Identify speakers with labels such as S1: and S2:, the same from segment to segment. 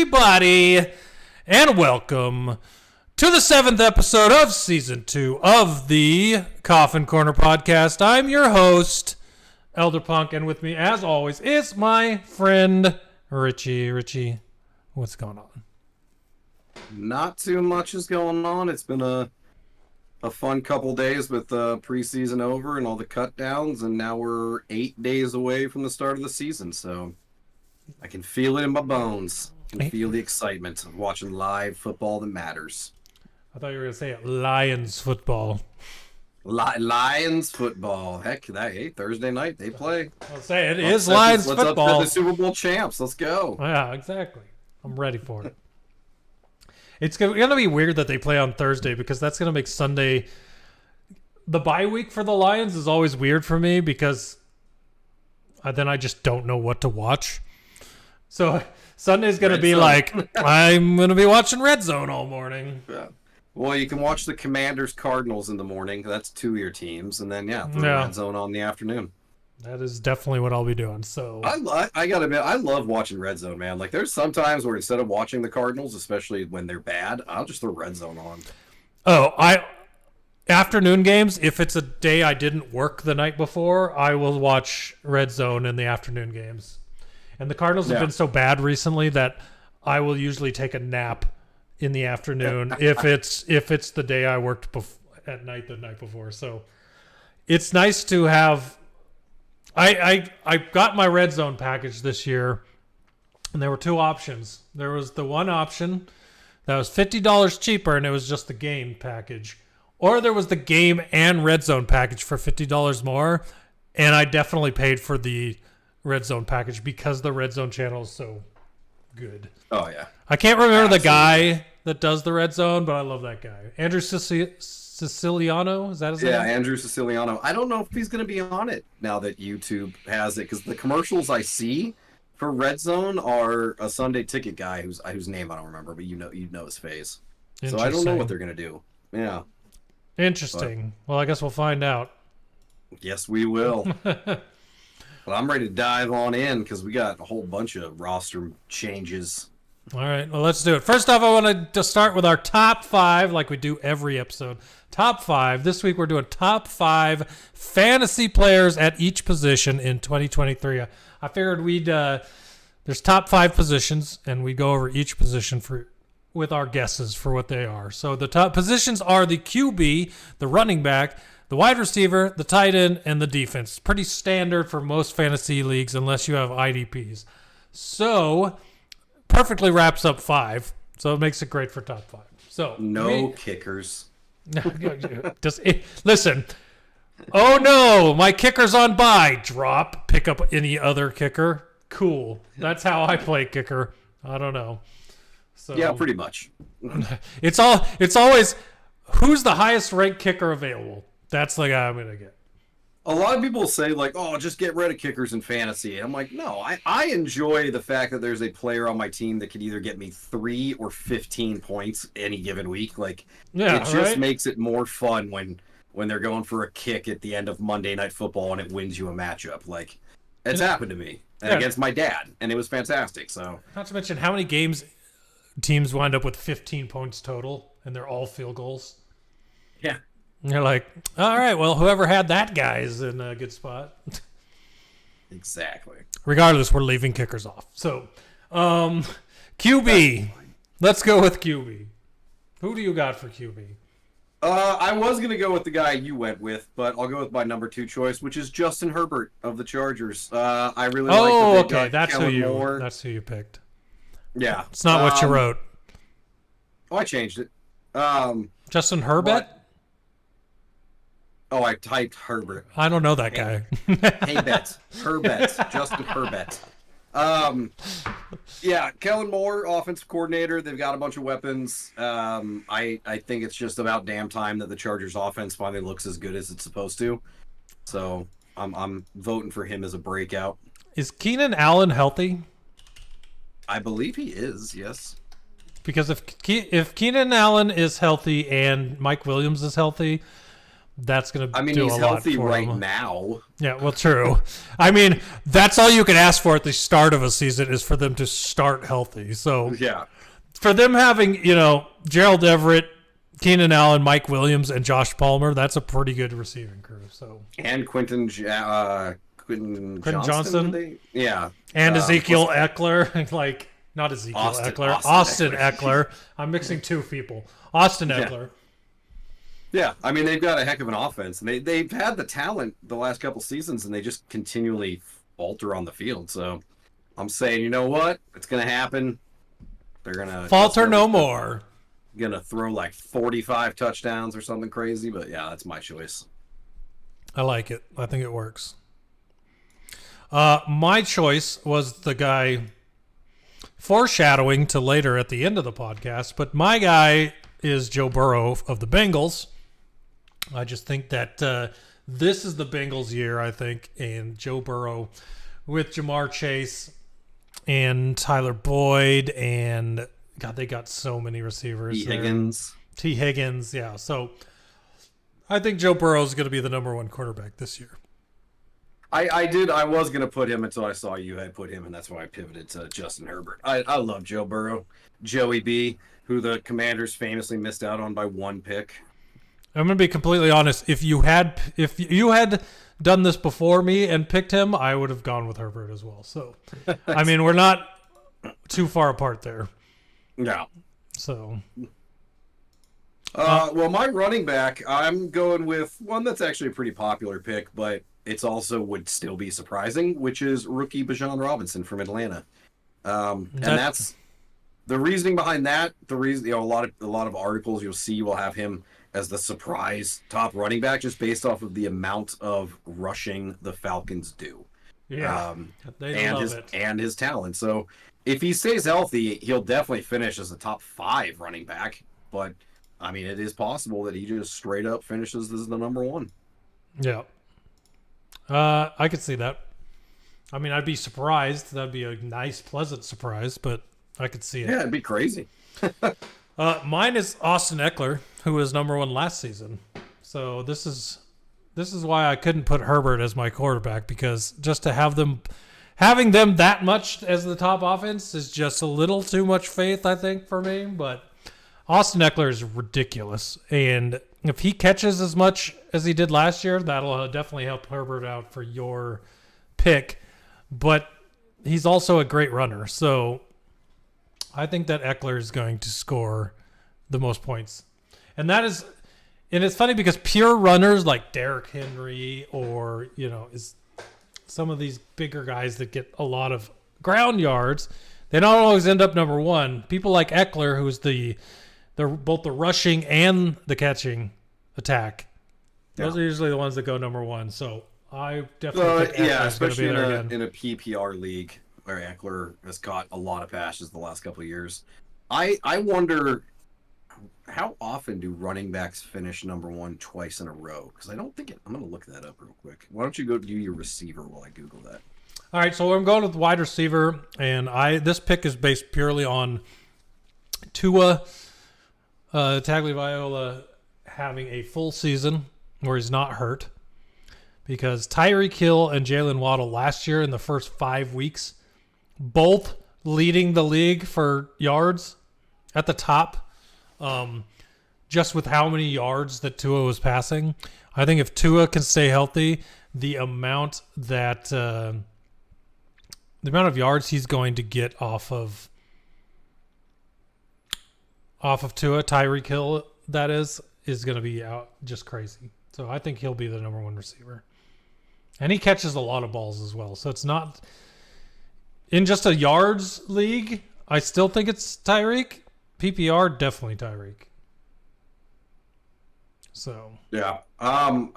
S1: everybody, and welcome to the 7th episode of Season 2 of the Coffin Corner Podcast. I'm your host, ElderPunk, and with me, as always, is my friend, Richie. Richie, what's going on?
S2: Not too much is going on. It's been a fun couple days with preseason over and all the cut downs, and now we're 8 days away from the start of the season, so I can feel it in my bones. I can feel the excitement of watching live football that matters.
S1: I thought you were going to say it, Lions football.
S2: Lions football. Heck, Thursday night, they play.
S1: I'll say it is Lions football.
S2: Let's up to the Super Bowl champs. Let's go.
S1: Yeah, exactly. I'm ready for it. It's going to be weird that they play on Thursday because that's going to make Sunday... The bye week for the Lions is always weird for me because then I just don't know what to watch. So Sunday's going to be like, I'm going to be watching Red Zone all morning.
S2: Yeah. Well, you can watch the Commanders Cardinals in the morning. That's two of your teams. And then, Red Zone on the afternoon.
S1: That is definitely what I'll be doing. So
S2: I gotta admit, I love watching Red Zone, man. Like, there's some times where instead of watching the Cardinals, especially when they're bad, I'll just throw Red Zone on.
S1: Afternoon games, if it's a day I didn't work the night before, I will watch Red Zone in the afternoon games. And the Cardinals have been so bad recently that I will usually take a nap in the afternoon if it's the day I worked at night the night before. So it's nice to have... I got my Red Zone package this year, and there were two options. There was the one option that was $50 cheaper, and it was just the game package. Or there was the game and Red Zone package for $50 more, and I definitely paid for the Red Zone package because the Red Zone channel is so good.
S2: Oh, yeah.
S1: I can't remember the guy that does the Red Zone, but I love that guy. Andrew Siciliano, is that his name?
S2: Yeah, Andrew Siciliano. I don't know if he's going to be on it now that YouTube has it, because the commercials I see for Red Zone are a Sunday Ticket guy whose name I don't remember, but you know his face. So I don't know what they're going to do. Yeah.
S1: Interesting. Well, I guess we'll find out.
S2: Yes, we will. Well, I'm ready to dive on in because we got a whole bunch of roster changes.
S1: All right, well, let's do it. First off, I wanted to start with our top 5, like we do every episode. Top 5. This week, we're doing top 5 fantasy players at each position in 2023. I figured there's top 5 positions, and we go over each position with our guesses for what they are. So the top positions are the QB, the running back, the wide receiver, the tight end, and the defense. Pretty standard for most fantasy leagues unless you have IDPs. So perfectly wraps up 5. So it makes it great for top 5. So
S2: kickers.
S1: Listen. Oh no, my kicker's on bye. Drop, pick up any other kicker. Cool. That's how I play kicker. I don't know. So
S2: yeah, pretty much.
S1: It's always who's the highest ranked kicker available. That's the guy I'm gonna get.
S2: A lot of people say, like, oh, just get rid of kickers in fantasy. And I'm like, no, I enjoy the fact that there's a player on my team that can either get me 3 or 15 points any given week. Like, it just makes it more fun when they're going for a kick at the end of Monday Night Football and it wins you a matchup. Like, it's happened to me against my dad, and it was fantastic. So,
S1: not to mention how many games teams wind up with 15 points total, and they're all field goals.
S2: Yeah.
S1: And you're like, all right, well, whoever had that guy is in a good spot.
S2: Exactly.
S1: Regardless, we're leaving kickers off. So, QB. Let's go with QB. Who do you got for QB?
S2: I was going to go with the guy you went with, but I'll go with my number 2 choice, which is Justin Herbert of the Chargers. I really like the big
S1: That's who you picked.
S2: Yeah.
S1: It's not what you wrote.
S2: Oh, I changed it.
S1: Justin Herbert?
S2: Oh, I typed Herbert.
S1: I don't know that guy.
S2: Herbert. Justin Herbert. Yeah, Kellen Moore, offensive coordinator. They've got a bunch of weapons. I think it's just about damn time that the Chargers offense finally looks as good as it's supposed to. So I'm voting for him as a breakout.
S1: Is Keenan Allen healthy?
S2: I believe he is, yes.
S1: Because if Keenan Allen is healthy and Mike Williams is healthy, that's going to do a lot for him.
S2: I mean, he's healthy right now.
S1: Yeah, well, true. I mean, that's all you can ask for at the start of a season is for them to start healthy. So
S2: Yeah.
S1: for them having, Gerald Everett, Keenan Allen, Mike Williams, and Josh Palmer, that's a pretty good receiving crew. So
S2: And Quentin
S1: Johnson?
S2: Yeah.
S1: And Ezekiel Eckler, not Ezekiel Eckler, Austin Eckler. I'm mixing two people. Austin Eckler.
S2: Yeah, I mean, they've got a heck of an offense. And they've had the talent the last couple seasons, and they just continually falter on the field. So I'm saying, you know what? It's going to happen. They're going to...
S1: Falter no more.
S2: Going to throw like 45 touchdowns or something crazy. But yeah, that's my choice.
S1: I like it. I think it works. My choice was the guy foreshadowing to later at the end of the podcast, but my guy is Joe Burrow of the Bengals. I just think that this is the Bengals' year, I think, and Joe Burrow with Jamar Chase and Tyler Boyd, and God, they got so many receivers. T. Higgins, yeah. So I think Joe Burrow is going to be the number one quarterback this year.
S2: I was going to put him until I saw you had put him, and that's why I pivoted to Justin Herbert. I love Joe Burrow. Joey B, who the Commanders famously missed out on by one pick.
S1: I'm going to be completely honest. If you had done this before me and picked him, I would have gone with Herbert as well. So, I mean, we're not too far apart there.
S2: No.
S1: So...
S2: well, my running back, I'm going with one that's actually a pretty popular pick, but it's also would still be surprising, which is rookie Bijan Robinson from Atlanta. And that's the reasoning behind that. The reason, a lot of articles you'll see will have him as the surprise top running back, just based off of the amount of rushing the Falcons do.
S1: Yeah,
S2: and his talent. So if he stays healthy, he'll definitely finish as a top 5 running back. But I mean, it is possible that he just straight up finishes as the number 1.
S1: Yeah. I could see that. I mean, I'd be surprised. That'd be a nice, pleasant surprise, but I could see it.
S2: Yeah, it'd be crazy.
S1: Mine is Austin Eckler, who was number 1 last season. So this is why I couldn't put Herbert as my quarterback, because just to having them that much as the top offense is just a little too much faith, I think, for me. But Austin Eckler is ridiculous, and if he catches as much as he did last year, that'll definitely help Herbert out for your pick. But he's also a great runner, so I think that Eckler is going to score the most points. And it's funny because pure runners like Derrick Henry or, is some of these bigger guys that get a lot of ground yards, they don't always end up number 1. People like Eckler, who's both the rushing and the catching attack. Those are usually the ones that go number 1. So I definitely think Eckler's going to be there again.
S2: In a PPR league where Eckler has caught a lot of passes the last couple of years. I wonder, how often do running backs finish number 1 twice in a row? Because I don't think it. I'm going to look that up real quick. Why don't you go do your receiver while I Google that?
S1: All right, so I'm going with wide receiver, and this pick is based purely on Tua Tagovailoa having a full season where he's not hurt, because Tyreek Hill and Jalen Waddle last year in the first 5 weeks, both leading the league for yards at the top, just with how many yards that Tua was passing. I think if Tua can stay healthy, the amount of yards he's going to get off of Tua, Tyreek Hill, that is going to be out just crazy. So I think he'll be the number 1 receiver. And he catches a lot of balls as well. So it's not in just a yards league. I still think it's Tyreek. PPR, definitely Tyreek. So
S2: yeah,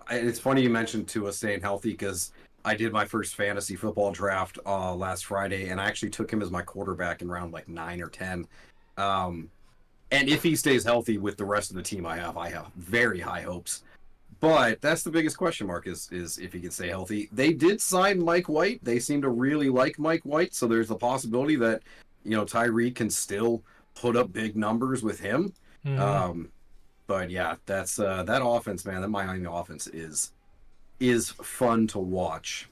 S2: it's funny you mentioned Tua staying healthy, because I did my first fantasy football draft last Friday, and I actually took him as my quarterback in round like 9 or 10. And if he stays healthy with the rest of the team I have very high hopes. But that's the biggest question mark is if he can stay healthy. They did sign Mike White. They seem to really like Mike White, so there's the possibility that, Tyreek can still put up big numbers with him.
S1: Mm-hmm.
S2: But yeah, that's that offense, man. That Miami offense is fun to watch.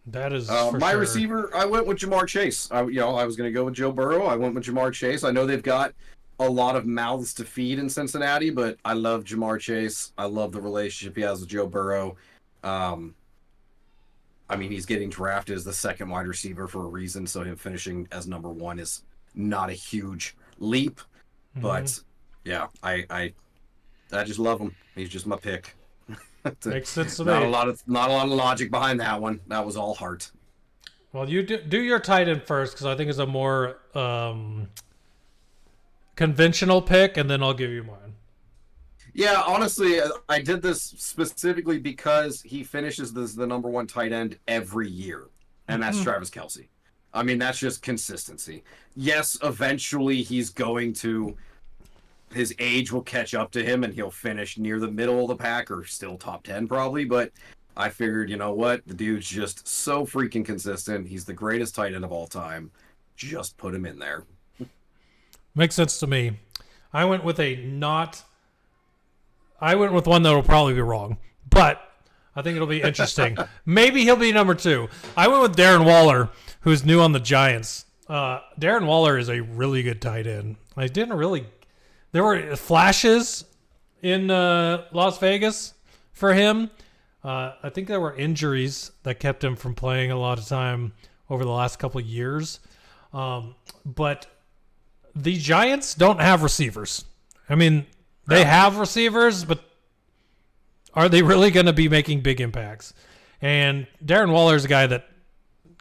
S1: That is for
S2: my
S1: sure.
S2: receiver. I went with Jamar Chase. I was going to go with Joe Burrow. I went with Jamar Chase. I know they've got a lot of mouths to feed in Cincinnati, but I love Jamar Chase. I love the relationship he has with Joe Burrow. I mean, he's getting drafted as the second wide receiver for a reason, so him finishing as number one is not a huge leap. Mm-hmm. But yeah, I just love him. He's just my pick.
S1: Makes sense to me.
S2: Not a lot of logic behind that one. That was all heart.
S1: Well, you do your tight end first because I think it's a more conventional pick, and then I'll give you mine.
S2: Yeah, honestly, I did this specifically because he finishes the number one tight end every year, and that's Travis Kelce. I mean, that's just consistency. Yes, eventually he's going to... His age will catch up to him, and he'll finish near the middle of the pack, or still top 10 probably, but I figured, you know what? The dude's just so freaking consistent. He's the greatest tight end of all time. Just put him in there.
S1: Makes sense to me. I went with one that will probably be wrong, but I think it'll be interesting. Maybe he'll be number 2. I went with Darren Waller, who's new on the Giants. Darren Waller is a really good tight end. There were flashes in Las Vegas for him. I think there were injuries that kept him from playing a lot of time over the last couple of years. But the Giants don't have receivers. I mean, they have receivers, but are they really going to be making big impacts? And Darren Waller is a guy that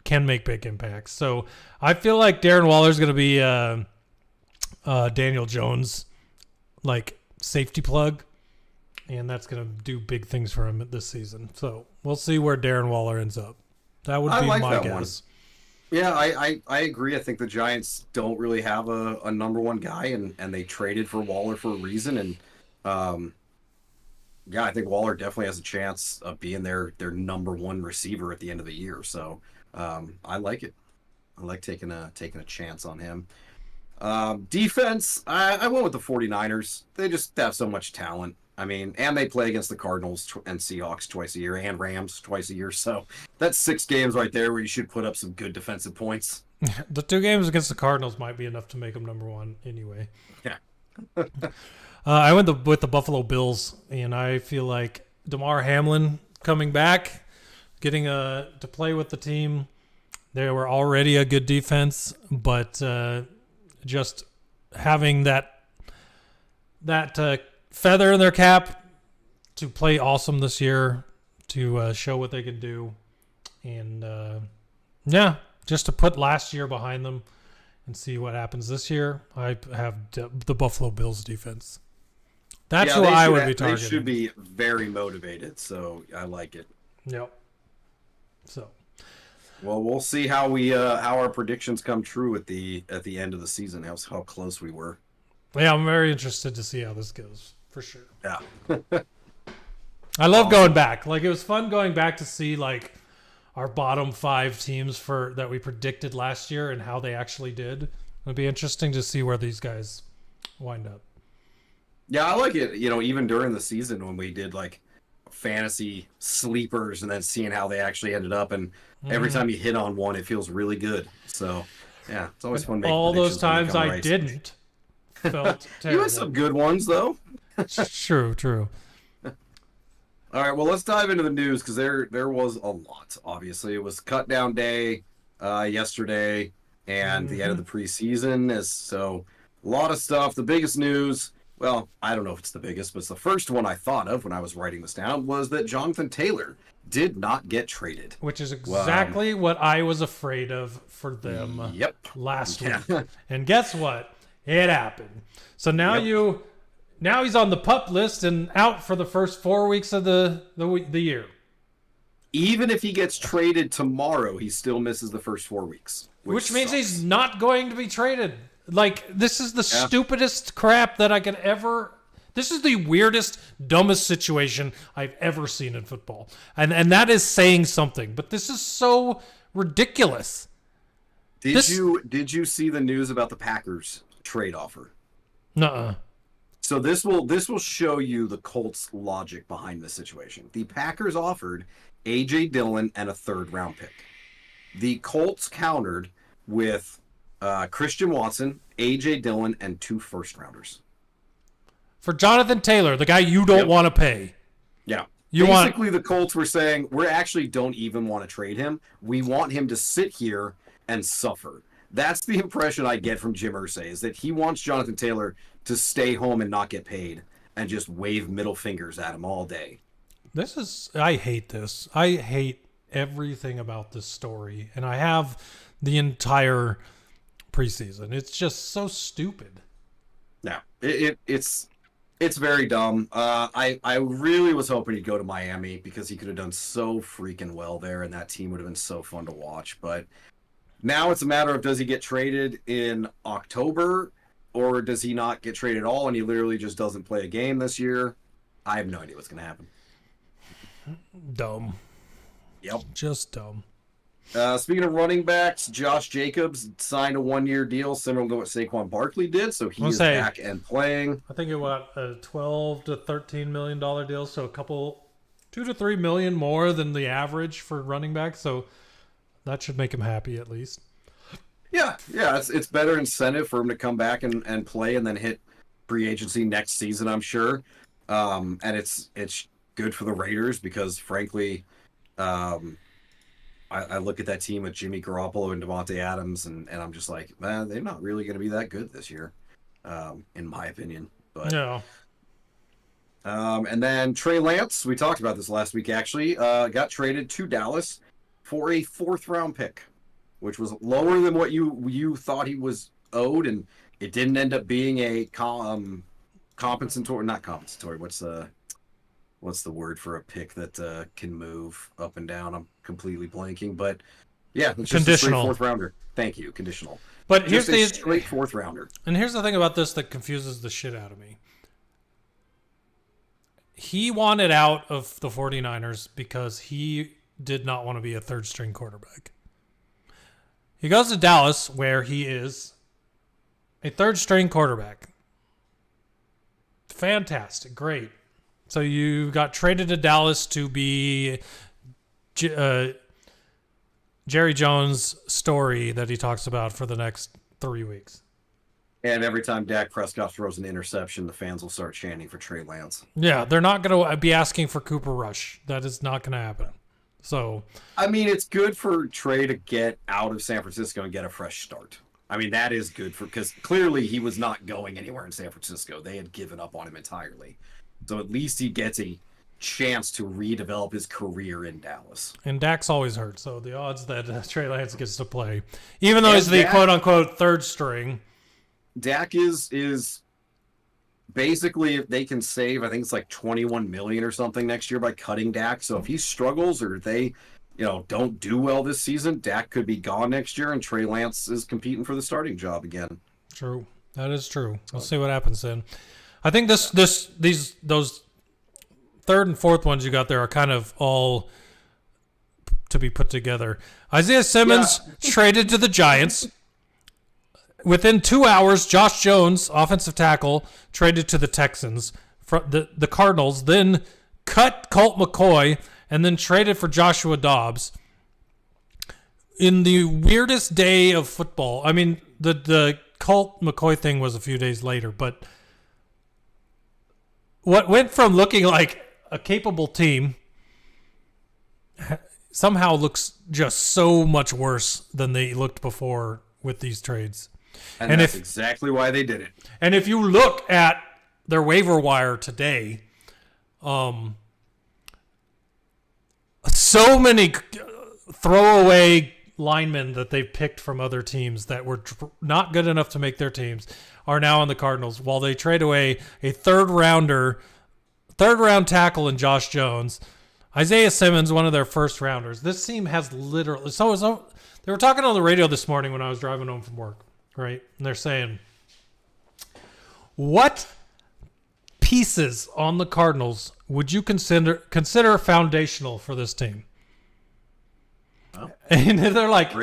S1: can make big impacts. So I feel like Darren Waller is going to be Daniel Jones, like safety plug, and that's going to do big things for him this season. So we'll see where Darren Waller ends up. That would be my guess.
S2: Yeah, I agree. I think the Giants don't really have a number one guy, and they traded for Waller for a reason. And I think Waller definitely has a chance of being their number one receiver at the end of the year. So I like it. I like taking a chance on him. Defense, I went with the 49ers. They just have so much talent. I mean, and they play against the Cardinals and Seahawks twice a year and Rams twice a year. So that's 6 games right there where you should put up some good defensive points.
S1: The 2 games against the Cardinals might be enough to make them number 1 anyway.
S2: Yeah.
S1: I went with the Buffalo Bills, and I feel like DeMar Hamlin coming back, getting to play with the team. They were already a good defense, but just having that feather in their cap to play awesome this year, to show what they can do, and just to put last year behind them and see what happens this year. I have the Buffalo Bills defense. That's who I would be targeting.
S2: They should be very motivated, so I like it.
S1: Yep. So,
S2: well, we'll see how how our predictions come true at the end of the season. How close we were.
S1: Yeah, I'm very interested to see how this goes, for sure.
S2: Yeah.
S1: I love going back. Like, it was fun going back to see like our bottom 5 teams that we predicted last year and how they actually did. It'd be interesting to see where these guys wind up.
S2: Yeah, I like it. You know, even during the season when we did like fantasy sleepers and then seeing how they actually ended up, and every time you hit on one, it feels really good. So, yeah, it's always fun.
S1: All those times I didn't felt terrible.
S2: You had some good ones though.
S1: True.
S2: All right, well, let's dive into the news because there was a lot. Obviously, it was cut down day yesterday and the end of the preseason. So a lot of stuff. The biggest news. Well, I don't know if it's the biggest, but it's the first one I thought of when I was writing this down, was that Jonathan Taylor did not get traded.
S1: Which is exactly what I was afraid of for them last week. And guess what? It happened. So now he's on the PUP list and out for the first 4 weeks of the year.
S2: Even if he gets traded tomorrow, he still misses the first 4 weeks.
S1: Which means he's not going to be traded. Like, this is the stupidest crap that I could ever... This is the weirdest, dumbest situation I've ever seen in football. And that is saying something. But this is so ridiculous.
S2: Did you see the news about the Packers trade offer?
S1: Nuh-uh.
S2: So this will show you the Colts' logic behind this situation. The Packers offered A.J. Dillon and a 3rd-round pick. The Colts countered with Christian Watson, A.J. Dillon, and 2 first-rounders.
S1: For Jonathan Taylor, the guy you don't want to pay.
S2: Yeah. Basically, the Colts were saying, we actually don't even want to trade him. We want him to sit here and suffer. That's the impression I get from Jim Irsay, is that he wants Jonathan Taylor to stay home and not get paid and just wave middle fingers at him all day.
S1: I hate this. I hate everything about this story, and I have the entire preseason. It's just so stupid.
S2: No, it's very dumb. I really was hoping he'd go to Miami because he could have done so freaking well there, and that team would have been so fun to watch. But now it's a matter of, does he get traded in October, or does he not get traded at all and he literally just doesn't play a game this year? I have no idea what's going to happen.
S1: Dumb.
S2: Yep.
S1: Just dumb.
S2: Speaking of running backs, Josh Jacobs signed a 1-year deal similar to what Saquon Barkley did, so he is back and playing.
S1: I think it was a $12 to $13 million deal, so a couple, $2 to $3 million more than the average for running backs, so that should make him happy at least.
S2: Yeah, it's better incentive for him to come back and play and then hit free agency next season, I'm sure. And it's good for the Raiders because, frankly, I look at that team with Jimmy Garoppolo and Devontae Adams, and I'm just like, man, they're not really going to be that good this year, in my opinion. But
S1: no.
S2: And then Trey Lance, we talked about this last week actually, got traded to Dallas for a 4th-round pick, which was lower than what you thought he was owed, and it didn't end up being a compensatory, not compensatory. What's the word for a pick that can move up and down? I'm completely blanking, but yeah, it's just
S1: conditional.
S2: A straight 4th-rounder. Thank you, conditional.
S1: But
S2: just
S1: here's
S2: a straight 4th-rounder.
S1: And here's the thing about this that confuses the shit out of me. He wanted out of the 49ers because he did not want to be a 3rd-string quarterback. He goes to Dallas, where he is a 3rd-string quarterback. Fantastic. Great. So you got traded to Dallas to be Jerry Jones' story that he talks about for the next 3 weeks.
S2: And every time Dak Prescott throws an interception, the fans will start chanting for Trey Lance.
S1: Yeah, they're not going to be asking for Cooper Rush. That is not going to happen. So,
S2: I mean, it's good for Trey to get out of San Francisco and get a fresh start. I mean, that is good because clearly he was not going anywhere in San Francisco. They had given up on him entirely. So at least he gets a chance to redevelop his career in Dallas.
S1: And Dak's always hurt, so the odds that Trey Lance gets to play, even though he's the quote-unquote 3rd string.
S2: Dak is basically, if they can save, I think it's like $21 million or something next year by cutting Dak. So if he struggles or they, don't do well this season, Dak could be gone next year, and Trey Lance is competing for the starting job again.
S1: True, that is true. We'll see what happens then. I think those 3rd and 4th ones you got there are kind of all to be put together. Isaiah Simmons traded to the Giants. Within 2 hours, Josh Jones, offensive tackle, traded to the Texans. The Cardinals then cut Colt McCoy and then traded for Joshua Dobbs. In the weirdest day of football, I mean, the Colt McCoy thing was a few days later, but what went from looking like a capable team somehow looks just so much worse than they looked before with these trades.
S2: And that's exactly why they did it.
S1: And if you look at their waiver wire today, so many throwaway linemen that they've picked from other teams that were not good enough to make their teams are now on the Cardinals, while they trade away a 3rd-round tackle in Josh Jones. Isaiah Simmons, one of their 1st-rounders. This team has literally... So they were talking on the radio this morning when I was driving home from work, right? And they're saying, what pieces on the Cardinals would you consider foundational for this team? Oh. And they're like,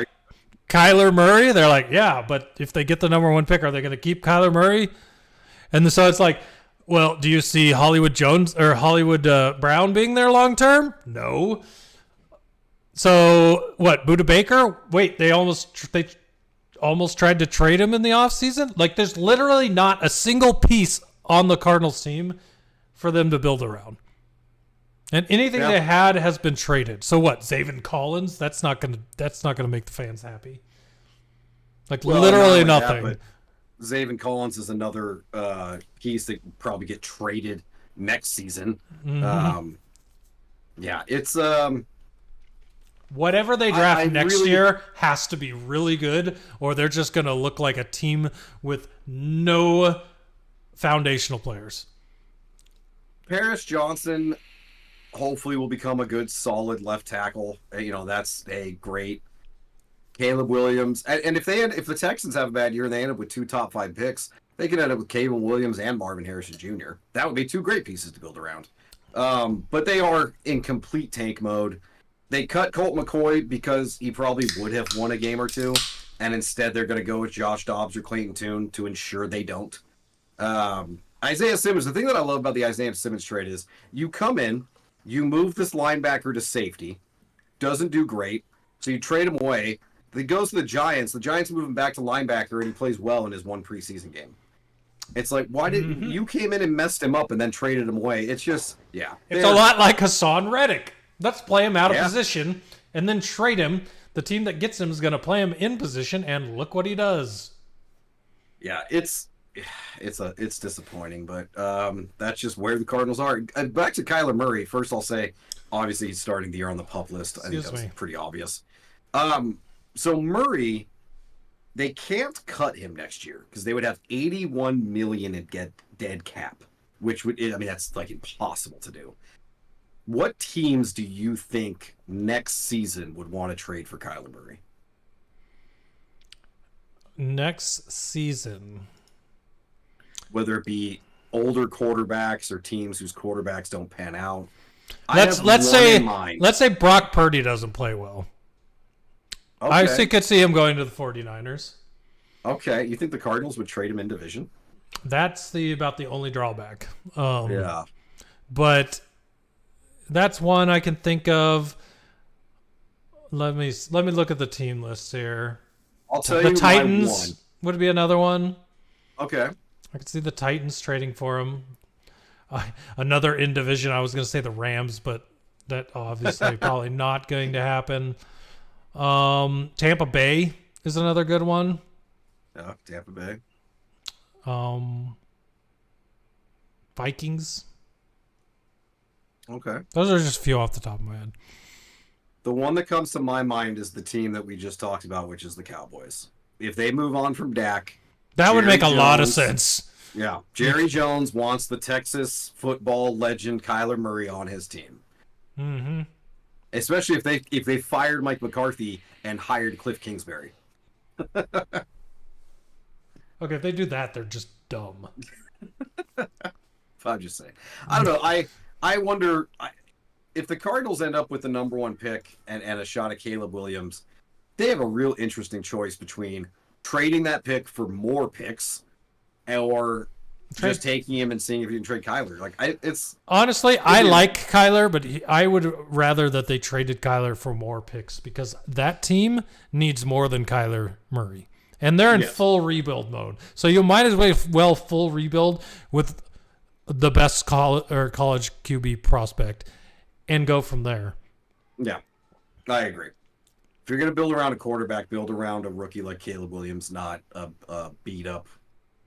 S1: Kyler Murray? They're like, yeah, but if they get the number 1 pick, are they going to keep Kyler Murray? And so it's like, Well, do you see Hollywood Jones or Hollywood Brown being there long term? No. So what? Buda Baker? Wait, they almost tried to trade him in the offseason? Like, there's literally not a single piece on the Cardinals team for them to build around. And anything they had has been traded. So what? Zaven Collins? That's not gonna make the fans happy. Like, literally nothing.
S2: That, Zaven Collins is another piece that will probably get traded next season. Mm-hmm. It's
S1: whatever they draft next year has to be really good, or they're just going to look like a team with no foundational players.
S2: Paris Johnson hopefully will become a good, solid left tackle. That's a great. Caleb Williams, and if the Texans have a bad year and they end up with 2 top 5 picks, they could end up with Caleb Williams and Marvin Harrison Jr. That would be 2 great pieces to build around. But they are in complete tank mode. They cut Colt McCoy because he probably would have won a game or 2, and instead they're going to go with Josh Dobbs or Clayton Tune to ensure they don't. Isaiah Simmons, the thing that I love about the Isaiah Simmons trade is you come in, you move this linebacker to safety, doesn't do great, so you trade him away. He goes to the Giants move him back to linebacker, and he plays well in his 1 preseason game. It's like, why did you came in and messed him up and then traded him away? It's just,
S1: It's a lot like Hassan Reddick. Let's play him out of position and then trade him. The team that gets him is going to play him in position, and look what he does.
S2: Yeah, it's disappointing, but that's just where the Cardinals are. Back to Kyler Murray. First, I'll say, obviously, he's starting the year on the PUP list. I think that's pretty obvious. So Murray, they can't cut him next year because they would have $81 million in dead cap, which that's like impossible to do. What teams do you think next season would want to trade for Kyler Murray?
S1: Next season,
S2: whether it be older quarterbacks or teams whose quarterbacks don't pan out.
S1: Let's say Brock Purdy doesn't play well. Okay. I could see him going to the 49ers.
S2: Okay, you think the Cardinals would trade him in division?
S1: That's about the only drawback. But that's one I can think of. Let me look at the team list here.
S2: I'll tell you,
S1: the Titans would be another one.
S2: Okay,
S1: I could see the Titans trading for him. Another in division. I was going to say the Rams, but that obviously probably not going to happen. Tampa Bay is another good one.
S2: Yeah, Tampa Bay.
S1: Vikings.
S2: Okay.
S1: Those are just a few off the top of my head.
S2: The one that comes to my mind is the team that we just talked about, which is the Cowboys. If they move on from Dak,
S1: that would make a lot of sense.
S2: Yeah. Jerry Jones wants the Texas football legend Kyler Murray on his team.
S1: Mm-hmm.
S2: Especially if they fired Mike McCarthy and hired Cliff Kingsbury.
S1: Okay, if they do that, they're just dumb.
S2: I'm just saying. I don't know. I wonder if the Cardinals end up with the number 1 pick and a shot at Caleb Williams, they have a real interesting choice between trading that pick for more picks or just taking him and seeing if you can trade Kyler. Honestly,
S1: I like Kyler, but I would rather that they traded Kyler for more picks because that team needs more than Kyler Murray. And they're in full rebuild mode. So you might as well full rebuild with the best college QB prospect and go from there.
S2: Yeah, I agree. If you're going to build around a quarterback, build around a rookie like Caleb Williams, not a beat up.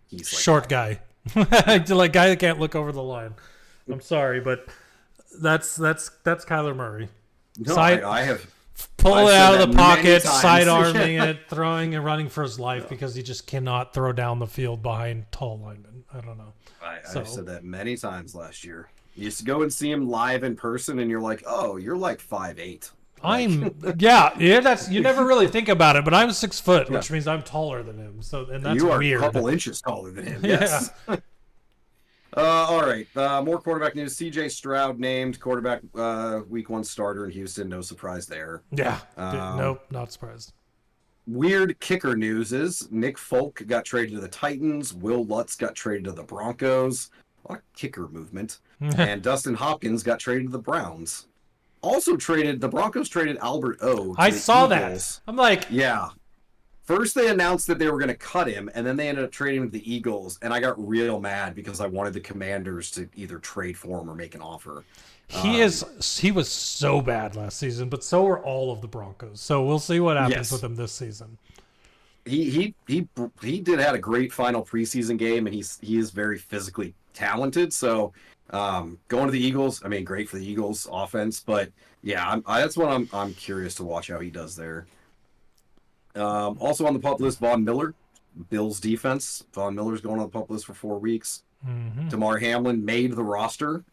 S2: He's
S1: short guy. Like guy that can't look over the line. I'm sorry, but that's Kyler Murray.
S2: No, I have
S1: pull it out of the pocket, sidearming it, throwing and running for his life because he just cannot throw down the field behind tall linemen. I don't know.
S2: I've said that many times last year. You used to go and see him live in person, and you're like, "Oh, you're like 5'8".
S1: That's you never really think about it, but I'm 6 foot, which means I'm taller than him. So and that's
S2: you are
S1: weird.
S2: A couple inches taller than him. Yes. Yeah. All right. More quarterback news. CJ Stroud named quarterback week 1 starter in Houston. No surprise there.
S1: Yeah. Nope, not surprised.
S2: Weird kicker news is Nick Folk got traded to the Titans. Will Lutz got traded to the Broncos. kicker movement. And Dustin Hopkins got traded to the Browns. Also the Broncos traded Albert O.
S1: I saw
S2: Eagles.
S1: that. I'm like,
S2: yeah. First they announced that they were going to cut him, and then they ended up trading him to the Eagles, and I got real mad because I wanted the Commanders to either trade for him or make an offer.
S1: he was so bad last season, but so were all of the Broncos. So we'll see what happens with him this season.
S2: He had a great final preseason game, and he is very physically talented. So going to the Eagles, I mean, great for the Eagles offense, but yeah, that's what I'm curious to watch how he does there. Also on the pup list, Von Miller, Bills defense. Von Miller's going on the pup list for 4 weeks.
S1: Mm-hmm.
S2: Damar Hamlin made the roster,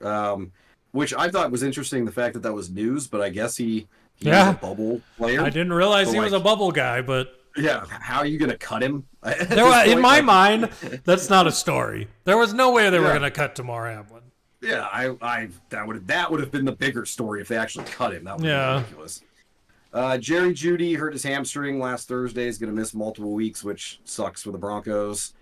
S2: which I thought was interesting. The fact that was news, but I guess he was a bubble player.
S1: I didn't realize he was a bubble guy, but
S2: yeah, how are you going to cut him?
S1: In my mind, that's not a story. There was no way they were going to cut Damar Hamlin.
S2: Yeah, that would have been the bigger story if they actually cut him. That would be ridiculous. Jerry Jeudy hurt his hamstring last Thursday. He's going to miss multiple weeks, which sucks for the Broncos.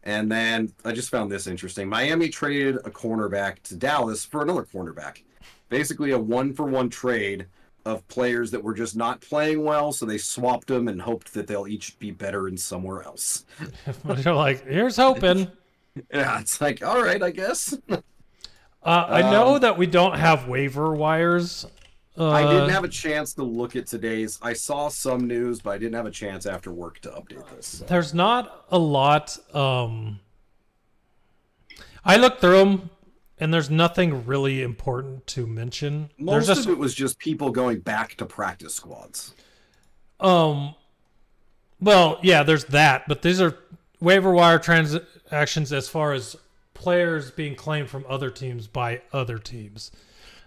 S2: And then I just found this interesting. Miami traded a cornerback to Dallas for another cornerback. Basically a 1-for-1 trade of players that were just not playing well, so they swapped them and hoped that they'll each be better in somewhere else.
S1: You're like, here's hoping.
S2: Yeah, it's like, all right, I guess.
S1: I know that we don't have waiver wires.
S2: I didn't have a chance to look at today's. I saw some news, but I didn't have a chance after work to update this. So.
S1: There's not a lot. I looked through them, and there's nothing really important to mention.
S2: Most of it was just people going back to practice squads.
S1: Well, yeah, there's that, but these are waiver wire transactions as far as players being claimed from other teams by other teams.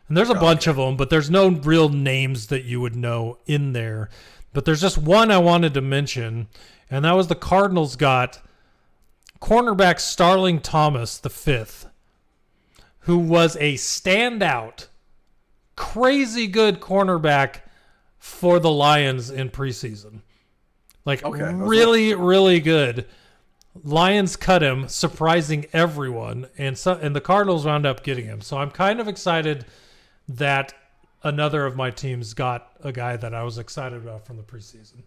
S1: And there's a bunch of them, but there's no real names that you would know in there. But there's just one I wanted to mention, and that was the Cardinals got cornerback Starling Thomas V, who was a standout, crazy good cornerback for the Lions in preseason. Really, really good. Lions cut him, surprising everyone, and the Cardinals wound up getting him. So I'm kind of excited that another of my teams got a guy that I was excited about from the preseason.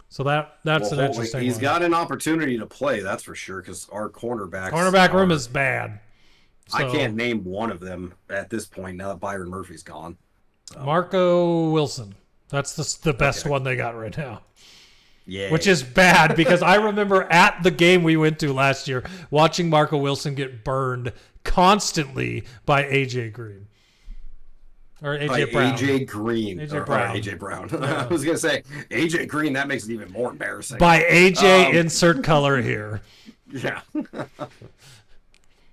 S1: So that's an interesting
S2: He's
S1: one.
S2: got an opportunity to play, that's for sure, because our cornerback
S1: room is bad. So,
S2: I can't name one of them at this point now that Byron Murphy's gone. So.
S1: Marco Wilson. That's the best one they got right now.
S2: Yeah.
S1: Which is bad because I remember at the game we went to last year watching Marco Wilson get burned constantly by AJ Green. Or AJ Brown.
S2: AJ Green.
S1: AJ Brown.
S2: AJ Brown. I was going to say, AJ Green, that makes it even more embarrassing.
S1: By AJ, insert color here.
S2: Yeah.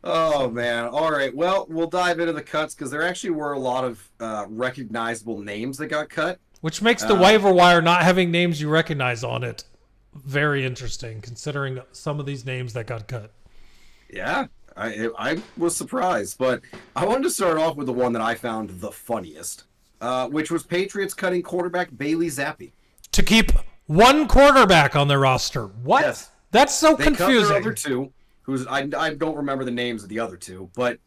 S2: Oh, man. All right. Well, we'll dive into the cuts because there actually were a lot of recognizable names that got cut.
S1: Which makes the waiver wire not having names you recognize on it very interesting, considering some of these names that got cut.
S2: Yeah. I was surprised, but I wanted to start off with the one that I found the funniest, which was Patriots cutting quarterback Bailey Zappi.
S1: To keep one quarterback on their roster. What? Yes. That's so confusing.
S2: Cut their other two, I don't remember the names of the other two, but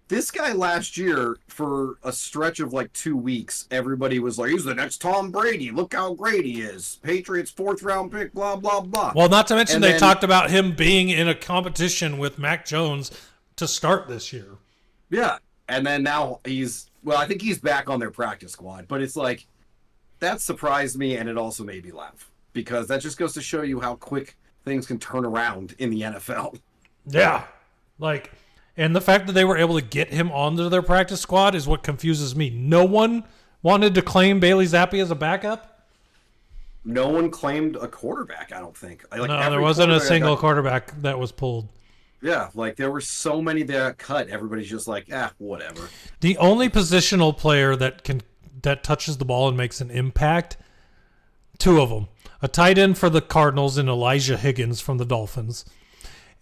S2: this guy last year, for a stretch of 2 weeks, everybody was like, he's the next Tom Brady. Look how great he is. Patriots 4th round pick, blah, blah, blah.
S1: Well, not to mention they talked about him being in a competition with Mac Jones to start this year.
S2: Yeah. And then now I think he's back on their practice squad. But it's that surprised me, and it also made me laugh. Because that just goes to show you how quick things can turn around in the NFL.
S1: Yeah. And the fact that they were able to get him onto their practice squad is what confuses me. No one wanted to claim Bailey Zappi as a backup?
S2: No one claimed a quarterback, I don't think.
S1: No, there wasn't a single quarterback that was pulled.
S2: Yeah, there were so many that got cut. Everybody's just whatever.
S1: The only positional player that touches the ball and makes an impact, two of them. A tight end for the Cardinals and Elijah Higgins from the Dolphins.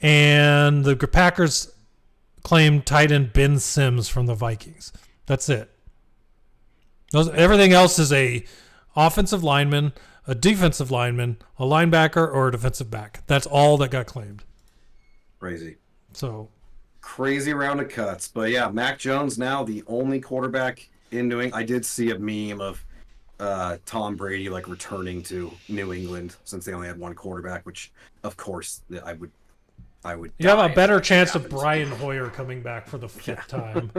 S1: And the Packers claimed tight end Ben Sims from the Vikings. That's it. Everything else is a offensive lineman, a defensive lineman, a linebacker, or a defensive back. That's all that got claimed.
S2: Crazy.
S1: So,
S2: Crazy round of cuts. But yeah, Mac Jones now the only quarterback in New England. I did see a meme of Tom Brady like returning to New England since they only had one quarterback, which of course I would.
S1: You have a better chance of Brian Hoyer coming back for the 5th time.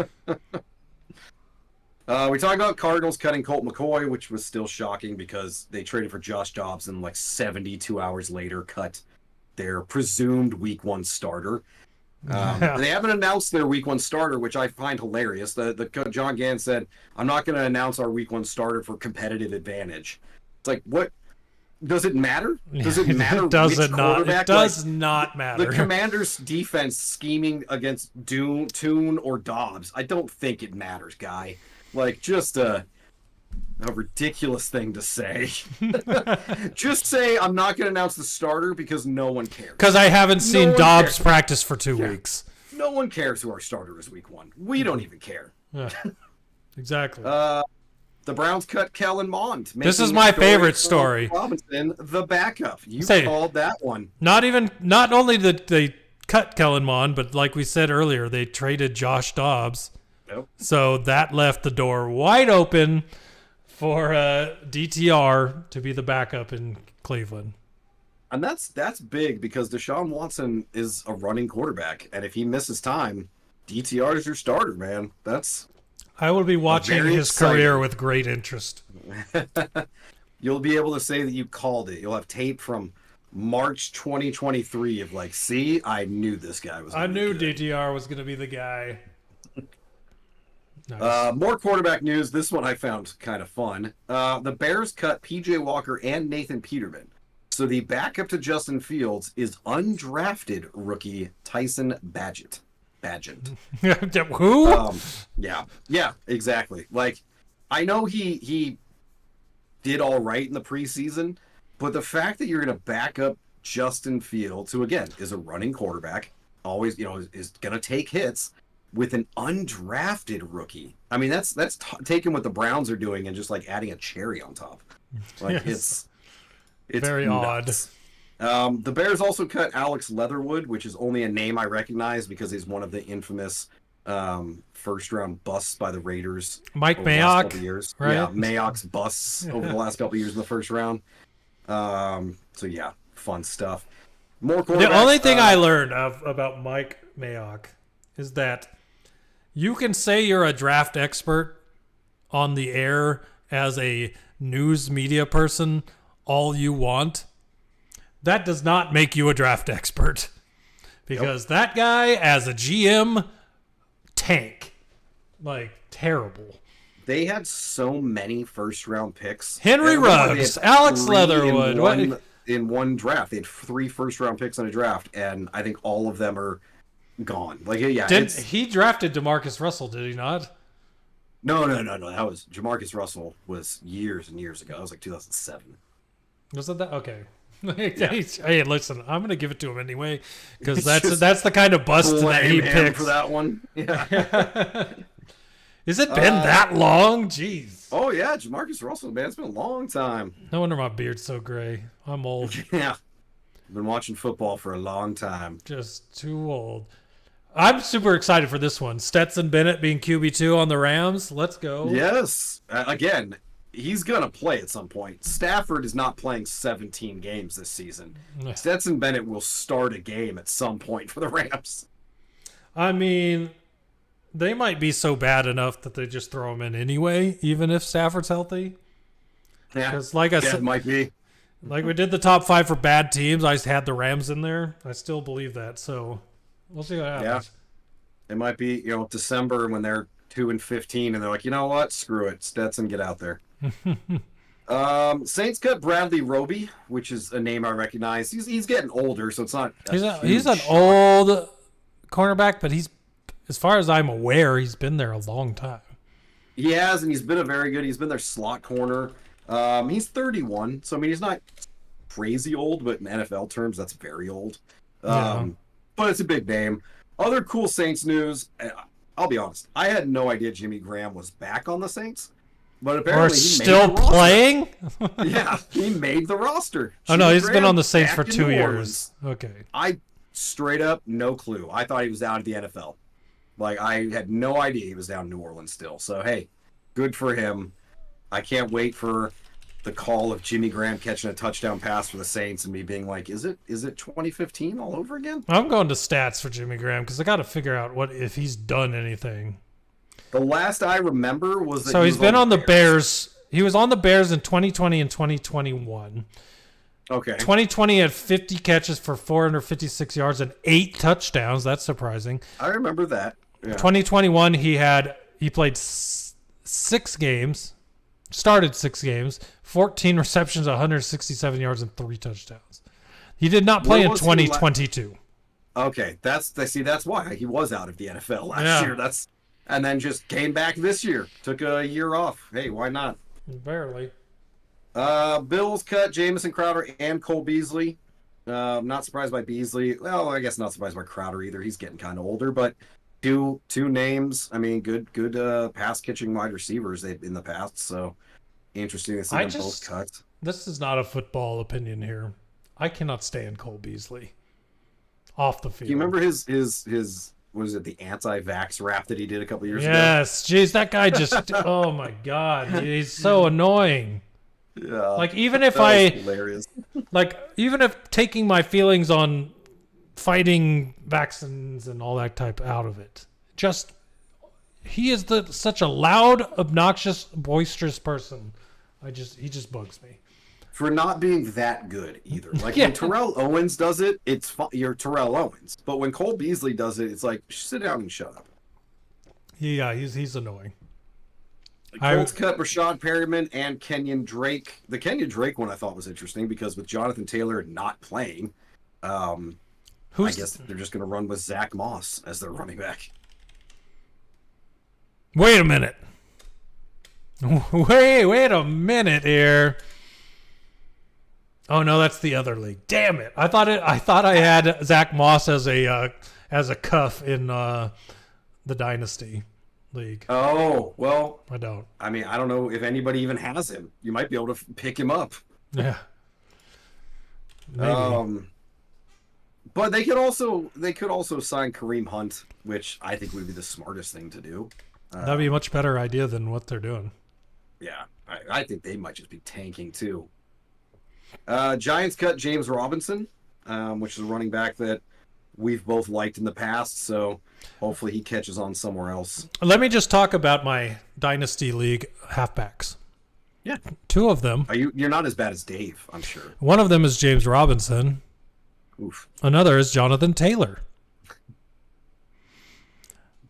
S2: We talked about Cardinals cutting Colt McCoy, which was still shocking because they traded for Josh Dobbs and like 72 hours later cut their presumed Week 1 starter. They haven't announced their Week 1 starter, which I find hilarious. The John Gann said, "I'm not going to announce our Week 1 starter for competitive advantage." It's like, what? Does it matter? Does it matter?
S1: It does not matter.
S2: The Commanders' defense scheming against Tune or Dobbs. I don't think it matters, guy. Like, just a ridiculous thing to say. Just say, I'm not going to announce the starter because no one cares.
S1: Because I haven't seen Dobbs practice for 2 weeks.
S2: No one cares who our starter is Week 1. We don't even care.
S1: Yeah, exactly.
S2: The Browns cut Kellen Mond.
S1: This is my favorite story.
S2: Robinson, the backup. You called that one.
S1: Not only did they cut Kellen Mond, but like we said earlier, they traded Josh Dobbs.
S2: Nope.
S1: So that left the door wide open for DTR to be the backup in Cleveland.
S2: And that's big because Deshaun Watson is a running quarterback, and if he misses time, DTR is your starter, man.
S1: I will be watching his career with great interest.
S2: You'll be able to say that you called it. You'll have tape from March 2023 of like, see, I knew this guy was.
S1: I knew DTR was going to be the guy. Nice.
S2: More quarterback news. This one I found kind of fun. The Bears cut P.J. Walker and Nathan Peterman. So the backup to Justin Fields is undrafted rookie Tyson Bagent.
S1: Who?
S2: Yeah, exactly. Like, I know he did all right in the preseason, but the fact that you're going to back up Justin Fields, who again is a running quarterback, always is going to take hits, with an undrafted rookie. I mean, that's taking what the Browns are doing and just like adding a cherry on top. Like it's
S1: very
S2: nuts. Odd. The Bears also cut Alex Leatherwood, which is only a name I recognize because he's one of the infamous first round busts by the Raiders.
S1: Mike Mayock,
S2: years.
S1: Right?
S2: Yeah, Mayock's busts over the last couple of years in the first round. So yeah, fun stuff. More quarterbacks.
S1: The only thing I learned about Mike Mayock is that you can say you're a draft expert on the air as a news media person all you want. That does not make you a draft expert. Because that guy, as a GM, tank. Like, terrible.
S2: They had so many first-round picks.
S1: Henry Ruggs, Alex Leatherwood.
S2: In one draft. They had 3 first-round picks in a draft, and I think all of them are gone. Like, yeah.
S1: He drafted DeMarcus Russell, did he not?
S2: No. That was Jamarcus Russell was years and years ago. That was like 2007.
S1: Was it that? Okay.
S2: Yeah.
S1: Hey, listen, I'm gonna give it to him anyway because that's the kind of bust that he picks
S2: for that one. Yeah.
S1: Has it been that long? Jeez.
S2: Oh yeah, Jamarcus Russell, man, it's been a long time.
S1: No wonder my beard's so gray. I'm old.
S2: Yeah. I've been watching football for a long time.
S1: Just too old. I'm super excited for this one. Stetson Bennett being QB2 on the Rams. Let's go.
S2: Yes. Again, he's going to play at some point. Stafford is not playing 17 games this season. Stetson Bennett will start a game at some point for the Rams.
S1: I mean, they might be so bad enough that they just throw him in anyway, even if Stafford's healthy.
S2: Yeah,
S1: because like I said,
S2: might be.
S1: Like we did the top 5 for bad teams. I had the Rams in there. I still believe that. So we'll see what happens.
S2: Yeah. It might be, December when they're 2-15 and they're like, you know what? Screw it. Stetson, get out there. Saints cut Bradley Roby, which is a name I recognize. He's getting older, so it's not.
S1: He's an old cornerback, but he's, as far as I'm aware, he's been there a long time.
S2: He has, and he's been he's been their slot corner. He's 31, so I mean he's not crazy old, but in NFL terms, that's very old. But it's a big name. Other cool Saints news. I'll be honest, I had no idea Jimmy Graham was back on the Saints, but apparently he
S1: still
S2: made the
S1: playing.
S2: Yeah, he made the roster.
S1: Oh no, he's been on the Saints for 2 years. Okay.
S2: I straight up, no clue. I thought he was out of the NFL. Like, I had no idea he was down in New Orleans still. So, hey, good for him. I can't wait for the call of Jimmy Graham catching a touchdown pass for the Saints and me being like, is it 2015 all over again?
S1: I'm going to stats for Jimmy Graham because I got to figure out if he's done anything.
S2: The last I remember was that
S1: he's been on the Bears. He was on the Bears in 2020 and 2021.
S2: Okay.
S1: 2020 had 50 catches for 456 yards and 8 touchdowns. That's surprising.
S2: I remember that. Yeah.
S1: 2021 he played 6 games, started 6 games, 14 receptions, 167 yards and 3 touchdowns. He did not play in 2022.
S2: Okay, that's why he was out of the NFL last year. And then just came back this year. Took a year off. Hey, why not?
S1: Barely.
S2: Bills cut Jamison Crowder and Cole Beasley. Not surprised by Beasley. Well, I guess not surprised by Crowder either. He's getting kind of older, but two names. I mean, good pass catching wide receivers in the past. So interesting to see them both cut.
S1: This is not a football opinion here. I cannot stand Cole Beasley off the field.
S2: Do you remember his what is it, the anti-vax rap that he did a couple years ago?
S1: Yes, jeez, that guy just oh my god, he's so annoying.
S2: Yeah.
S1: Like even if
S2: hilarious.
S1: Even if taking my feelings on fighting vaccines and all that type out of it, just he is such a loud, obnoxious, boisterous person. He just bugs me.
S2: For not being that good either. Like when Terrell Owens does it, it's fun. You're Terrell Owens. But when Cole Beasley does it, it's like, sit down and shut up.
S1: Yeah, he's annoying.
S2: Colts cut Rashad Perriman and Kenyon Drake. The Kenyon Drake one I thought was interesting because with Jonathan Taylor not playing, I guess they're just going to run with Zach Moss as their running back.
S1: Wait a minute. Wait a minute here. Oh no, that's the other league. Damn it! I thought I had Zach Moss as a cuff in the Dynasty League.
S2: Oh well,
S1: I don't.
S2: I mean, I don't know if anybody even has him. You might be able to pick him up.
S1: Yeah. Maybe.
S2: But they could also sign Kareem Hunt, which I think would be the smartest thing to do.
S1: That'd be a much better idea than what they're doing.
S2: Yeah, I think they might just be tanking too. Giants cut James Robinson, which is a running back that we've both liked in the past, so hopefully he catches on somewhere else.
S1: Let me just talk about my Dynasty League halfbacks.
S2: Yeah.
S1: 2 of them.
S2: You're not as bad as Dave, I'm sure.
S1: One of them is James Robinson.
S2: Oof.
S1: Another is Jonathan Taylor.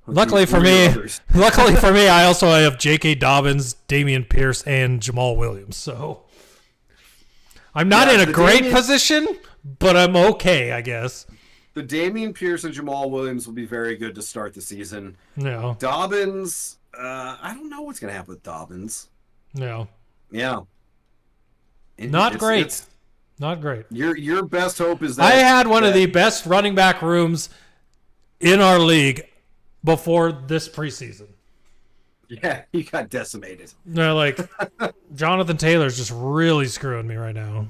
S1: Luckily for me, I also have J.K. Dobbins, Damian Pierce, and Jamal Williams. So I'm not in a great position, but I'm okay, I guess.
S2: The Damian Pierce and Jamal Williams will be very good to start the season.
S1: No.
S2: Dobbins, I don't know what's going to happen with Dobbins.
S1: No.
S2: Yeah.
S1: Not great. Not great.
S2: Your best hope is that
S1: I had one of the best running back rooms in our league before this preseason.
S2: Yeah, he got decimated.
S1: No, like Jonathan Taylor's just really screwing me right now.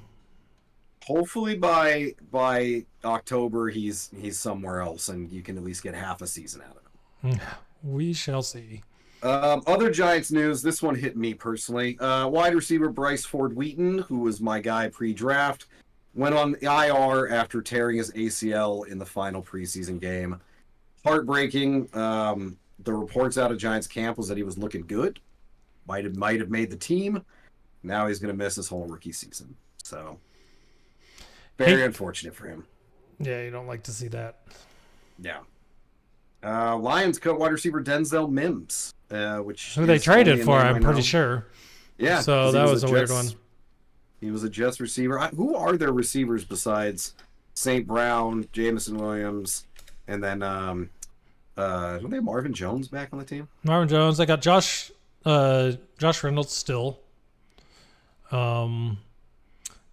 S2: Hopefully by October he's somewhere else and you can at least get half a season out of him.
S1: We shall see.
S2: Other Giants news. This one hit me personally. Wide receiver Bryce Ford Wheaton, who was my guy pre-draft, went on IR after tearing his ACL in the final preseason game. Heartbreaking. The reports out of Giants camp was that he was looking good. Might have made the team. Now he's going to miss his whole rookie season. So very unfortunate for him.
S1: Yeah, you don't like to see that.
S2: Yeah. Lions cut wide receiver Denzel Mims,
S1: who they traded for, I'm pretty sure.
S2: Yeah.
S1: So that was a weird one.
S2: He was a Jets receiver. Who are their receivers besides St. Brown, Jameson Williams, and then don't they have Marvin Jones back on the team?
S1: Marvin Jones. I got Josh Reynolds still.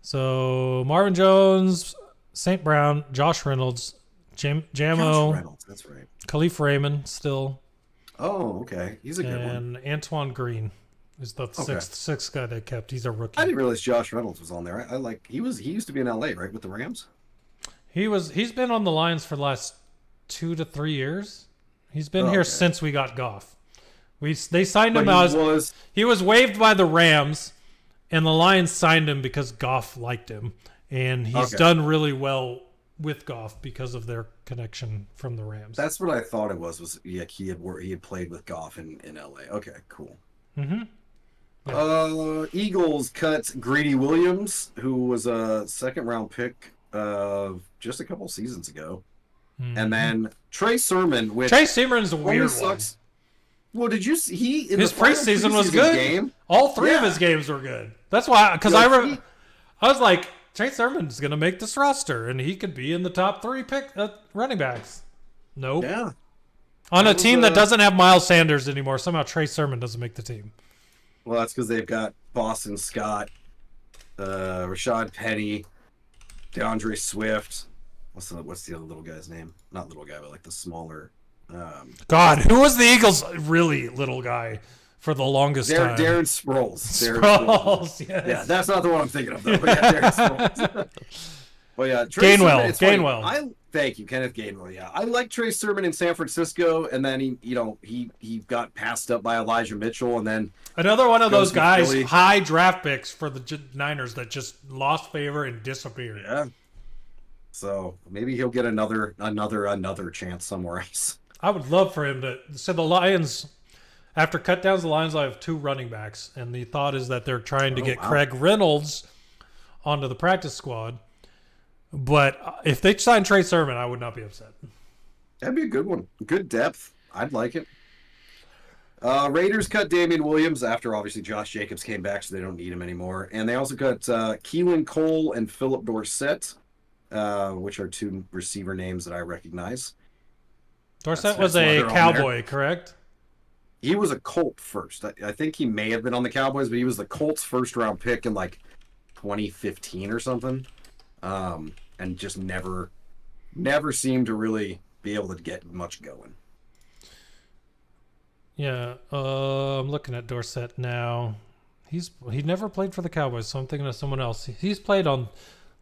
S1: So Marvin Jones, St. Brown, Josh Reynolds, Jamo.
S2: Josh Reynolds, that's right.
S1: Khalif Raymond still.
S2: Oh, okay. He's a good one.
S1: And Antoine Green is the sixth guy they kept. He's a rookie.
S2: I didn't realize Josh Reynolds was on there. He used to be in LA, right, with the Rams?
S1: He's been on the Lions for the last 2 to 3 years. He's been here since we got Goff. They signed him he was waived by the Rams, and the Lions signed him because Goff liked him, and he's done really well with Goff because of their connection from the Rams.
S2: That's what I thought it was he had played with Goff in LA. Okay, cool.
S1: Mm-hmm.
S2: Yeah. Eagles cut Greedy Williams, who was a second-round pick just a couple seasons ago. Mm-hmm. And then Trey Sermon, which
S1: Trey Sermon's a weird one.
S2: Well, did you see
S1: his preseason was good?
S2: Game?
S1: All three of his games were good. That's why, because I was like, Trey Sermon's going to make this roster, and he could be in the top 3 running backs. Nope.
S2: Yeah.
S1: On a team that doesn't have Miles Sanders anymore, somehow Trey Sermon doesn't make the team.
S2: Well, that's because they've got Boston Scott, Rashad Penny, DeAndre Swift. What's the other little guy's name? Not little guy, but like the smaller.
S1: God, who was the Eagles' really little guy for the longest time?
S2: Darren Sproles.
S1: Sproles, yes.
S2: Yeah, that's not the one I'm thinking of, though. But yeah, Darren Sproles. But yeah,
S1: Gainwell.
S2: Thank you, Kenneth Gainwell. Yeah, I like Trey Sermon in San Francisco, and then he got passed up by Elijah Mitchell, and then
S1: another one of those guys, high draft picks for the Niners that just lost favor and disappeared.
S2: Yeah. So maybe he'll get another chance somewhere else.
S1: I would love for him to. So the Lions, after cut downs, the Lions will have 2 running backs, and the thought is that they're trying to get Craig Reynolds onto the practice squad. But if they sign Trey Sermon, I would not be upset.
S2: That'd be a good one. Good depth. I'd like it. Raiders cut Damian Williams after obviously Josh Jacobs came back, so they don't need him anymore. And they also cut Keelan Cole and Philip Dorsett, which are 2 receiver names that I recognize.
S1: Dorsett was a Cowboy, correct?
S2: He was a Colt first. I think he may have been on the Cowboys, but he was the Colts' first-round pick in like 2015 or something. And just never seemed to really be able to get much going.
S1: Yeah, I'm looking at Dorsett now. He never played for the Cowboys, so I'm thinking of someone else. He's played on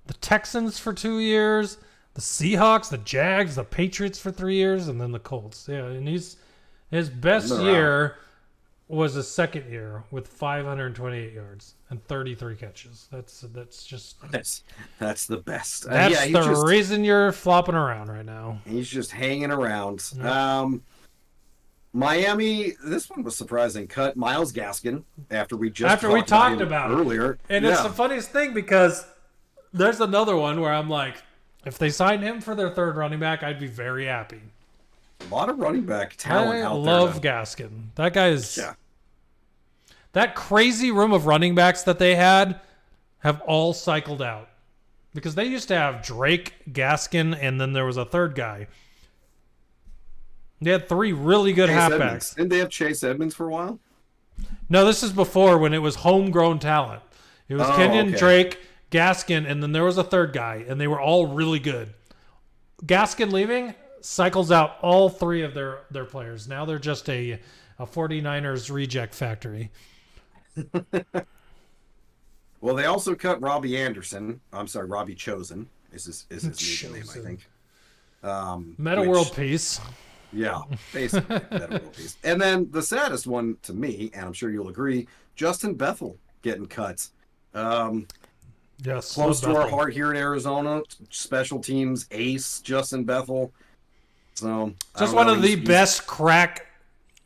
S1: the Texans for 2 years, the Seahawks, the Jags, the Patriots for 3 years, and then the Colts. Yeah, and his best year was his second year with 528 yards and 33 catches. That's the best. That's the reason you're flopping around right now.
S2: He's just hanging around.
S1: Yeah.
S2: Miami, this one was surprising. Cut Myles Gaskin after we talked about it earlier.
S1: And it's the funniest thing because there's another one where I'm like, if they sign him for their 3rd running back, I'd be very happy.
S2: A lot of running back talent out there.
S1: I love Gaskin. That guy is... Yeah. That crazy room of running backs that they had have all cycled out. Because they used to have Drake, Gaskin, and then there was a 3rd guy. They had 3 really good halfbacks.
S2: Didn't they have Chase Edmonds for a while?
S1: No, this is before when it was homegrown talent. It was Kenyon Drake, Gaskin, and then there was a 3rd guy, and they were all really good. Gaskin leaving cycles out all 3 of their players. Now they're just a 49ers reject factory.
S2: Well, they also cut Robbie Anderson. I'm sorry, Robbie Chosen is his legal name, I think.
S1: Meta World Peace.
S2: Yeah, basically Meta World Peace. And then the saddest one to me, and I'm sure you'll agree, Justin Bethel getting cut.
S1: Yes,
S2: close to our heart here in Arizona. Special teams ace Justin Bethel. So
S1: just one of the best crack.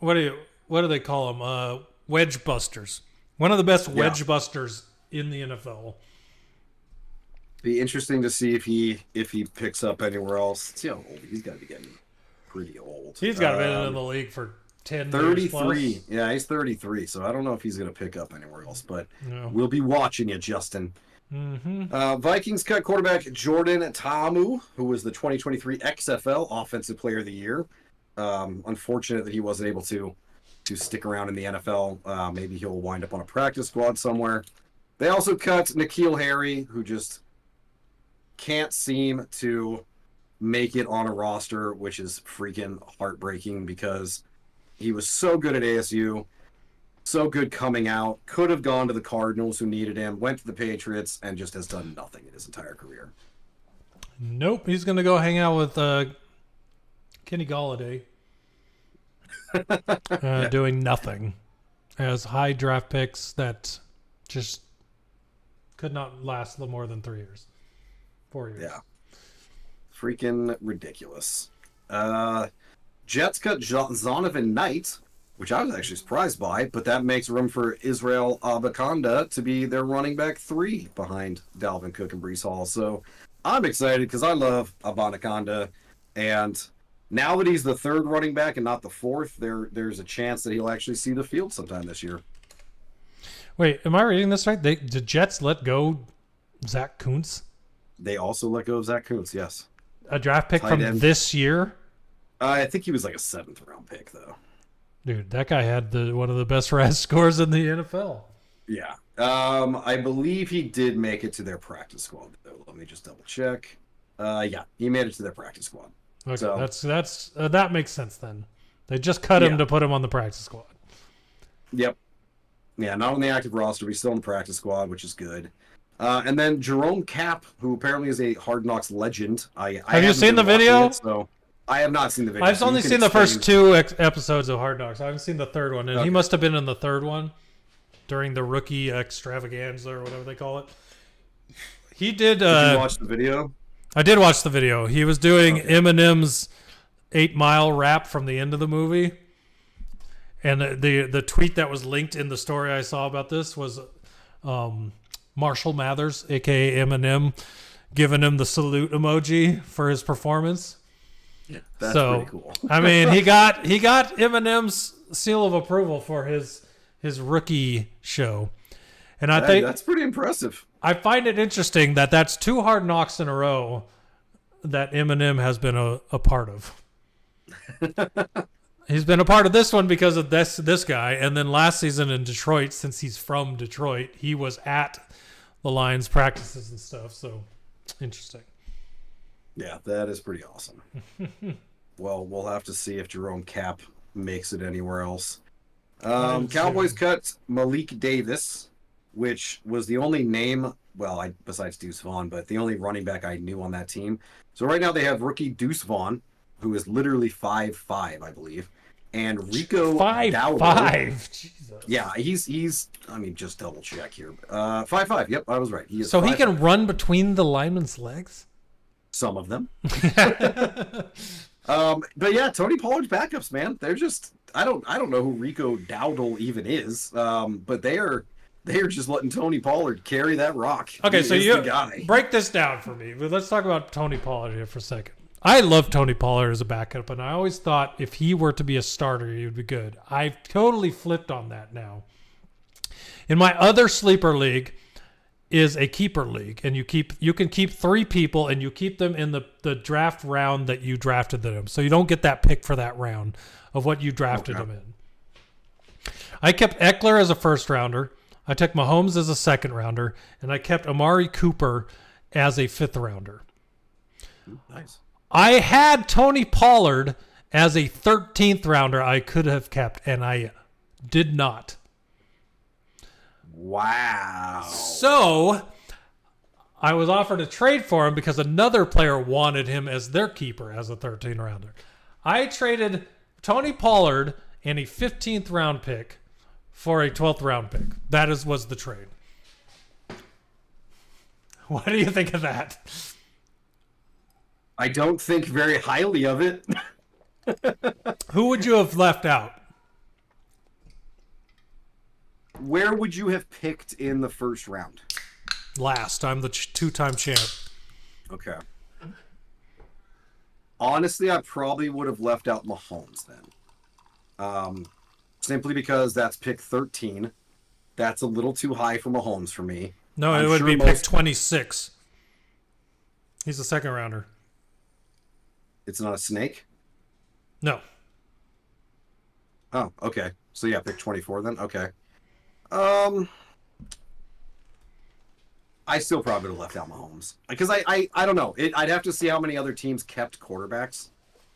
S1: What do they call them? Wedge busters. One of the best wedge busters in the NFL.
S2: Be interesting to see if he picks up anywhere else. See how old he's got to be getting. Pretty old.
S1: He's got to be in the league for 10
S2: 33.
S1: Years plus.
S2: Yeah, he's 33. So I don't know if he's going to pick up anywhere else, but we'll be watching you, Justin.
S1: Mm-hmm.
S2: Vikings cut quarterback Jordan Ta'amu, who was the 2023 XFL Offensive Player of the Year. Unfortunate that he wasn't able to stick around in the NFL. Maybe he'll wind up on a practice squad somewhere. They also cut N'Keal Harry, who just can't seem to make it on a roster, which is freaking heartbreaking because he was so good at ASU, so good coming out, could have gone to the Cardinals who needed him, went to the Patriots, and just has done nothing in his entire career.
S1: Nope, he's going to go hang out with Kenny Galladay. Doing nothing. Has high draft picks that just could not last more than 3 years. 4 years.
S2: Yeah. Freaking ridiculous. Jets cut Zonovan Knight, which I was actually surprised by, but that makes room for Israel Abakanda to be their running back 3 behind Dalvin Cook and Breece Hall. So I'm excited because I love Abakanda, and now that he's the 3rd running back and not the 4th, there's a chance that he'll actually see the field sometime this year.
S1: Wait, am I reading this right? The Jets let go Zach Kuntz?
S2: They also let go of Zach Kuntz, yes.
S1: A draft pick from this year?
S2: I think he was like a 7th round pick, though.
S1: Dude, that guy had one of the best RAS scores in the NFL.
S2: Yeah. I believe he did make it to their practice squad, though. Let me just double check. Yeah, he made it to their practice squad.
S1: Okay,
S2: so,
S1: that makes sense then. They just cut him to put him on the practice squad.
S2: Yep. Yeah, not on the active roster, but he's still in the practice squad, which is good. And then Jerome Kapp, who apparently is a Hard Knocks legend.
S1: Have you seen the video?
S2: So I have not seen the video.
S1: I've only seen the first 2 episodes of Hard Knocks. I haven't seen the 3rd one, and he must have been in the 3rd one during the rookie extravaganza or whatever they call it. He did.
S2: Did you watch the video?
S1: I did watch the video. He was doing Eminem's 8 Mile rap from the end of the movie. And the tweet that was linked in the story I saw about this was Marshall Mathers, a.k.a. Eminem, giving him the salute emoji for his performance.
S2: Yeah, that's pretty cool.
S1: I mean, he got Eminem's seal of approval for his rookie show. And I think
S2: that's pretty impressive.
S1: I find it interesting that that's 2 Hard Knocks in a row that Eminem has been a part of. He's been a part of this one because of this guy, and then last season in Detroit, since he's from Detroit, he was at the Lions practices and stuff. So interesting.
S2: Yeah, that is pretty awesome. Well, we'll have to see if Jerome Kapp makes it anywhere else. Cowboys cut Malik Davis, which was the only name, besides Deuce Vaughn, but the only running back I knew on that team. So right now they have rookie Deuce Vaughn, who is literally 5'5", I believe, and Rico
S1: 5'5". Jesus.
S2: Yeah, he's. I mean, just double check here. 5'5". Yep, I was right. He is.
S1: So
S2: 5'5".
S1: He can run between the lineman's legs.
S2: Some of them. But yeah, Tony Pollard's backups, man. They're just. I don't know who Rico Dowdle even is. But they are just letting Tony Pollard carry that rock.
S1: Okay, so you break this down for me. Let's talk about Tony Pollard here for a second. I love Tony Pollard as a backup, and I always thought if he were to be a starter, he would be good. I've totally flipped on that now. In my other sleeper league is a keeper league, and you can keep 3 people, and you keep them in the draft round that you drafted them. So you don't get that pick for that round of what you drafted them in. I kept Eckler as a first rounder. I took Mahomes as a second rounder, and I kept Amari Cooper as a 5th rounder.
S2: Nice.
S1: I had Tony Pollard as a 13th rounder I could have kept, and I did not.
S2: Wow.
S1: So I was offered a trade for him because another player wanted him as their keeper as a 13th rounder. I traded Tony Pollard and a 15th round pick for a 12th round pick. That was the trade. What do you think of that?
S2: I don't think very highly of it.
S1: Who would you have left out?
S2: Where would you have picked in the first round?
S1: Last. I'm the 2-time champ.
S2: Okay. Honestly, I probably would have left out Mahomes then. Simply because that's pick 13. That's a little too high for Mahomes for me.
S1: No, it would be pick 26. He's a second rounder.
S2: It's not a snake?
S1: No.
S2: Oh, okay. So yeah, pick 24 then? Okay. I still probably would have left out Mahomes. Because I don't know. I'd have to see how many other teams kept quarterbacks.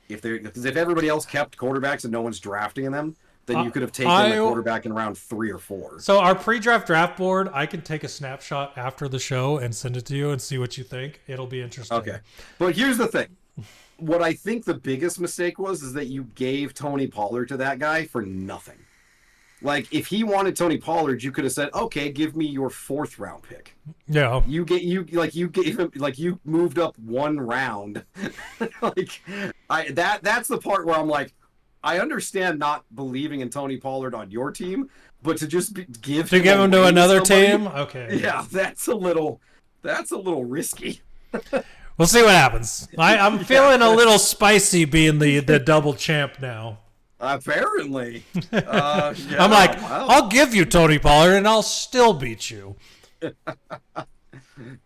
S2: Because if everybody else kept quarterbacks and no one's drafting them, then you could have taken the quarterback in round 3 or 4.
S1: So our pre-draft draft board, I can take a snapshot after the show and send it to you and see what you think. It'll be interesting.
S2: Okay. But here's the thing. What I think the biggest mistake was is that you gave Tony Pollard to that guy for nothing. Like, if he wanted Tony Pollard, you could have said, "Okay, give me your 4th round pick."
S1: Yeah.
S2: You gave him, like, you moved up 1 round. That's the part where I'm like, I understand not believing in Tony Pollard on your team, but to just give him
S1: to another team, okay.
S2: Yeah, that's a little risky.
S1: We'll see what happens. I'm feeling a little spicy being the double champ now.
S2: Apparently.
S1: I'm like, wow. I'll give you Tony Pollard and I'll still beat you.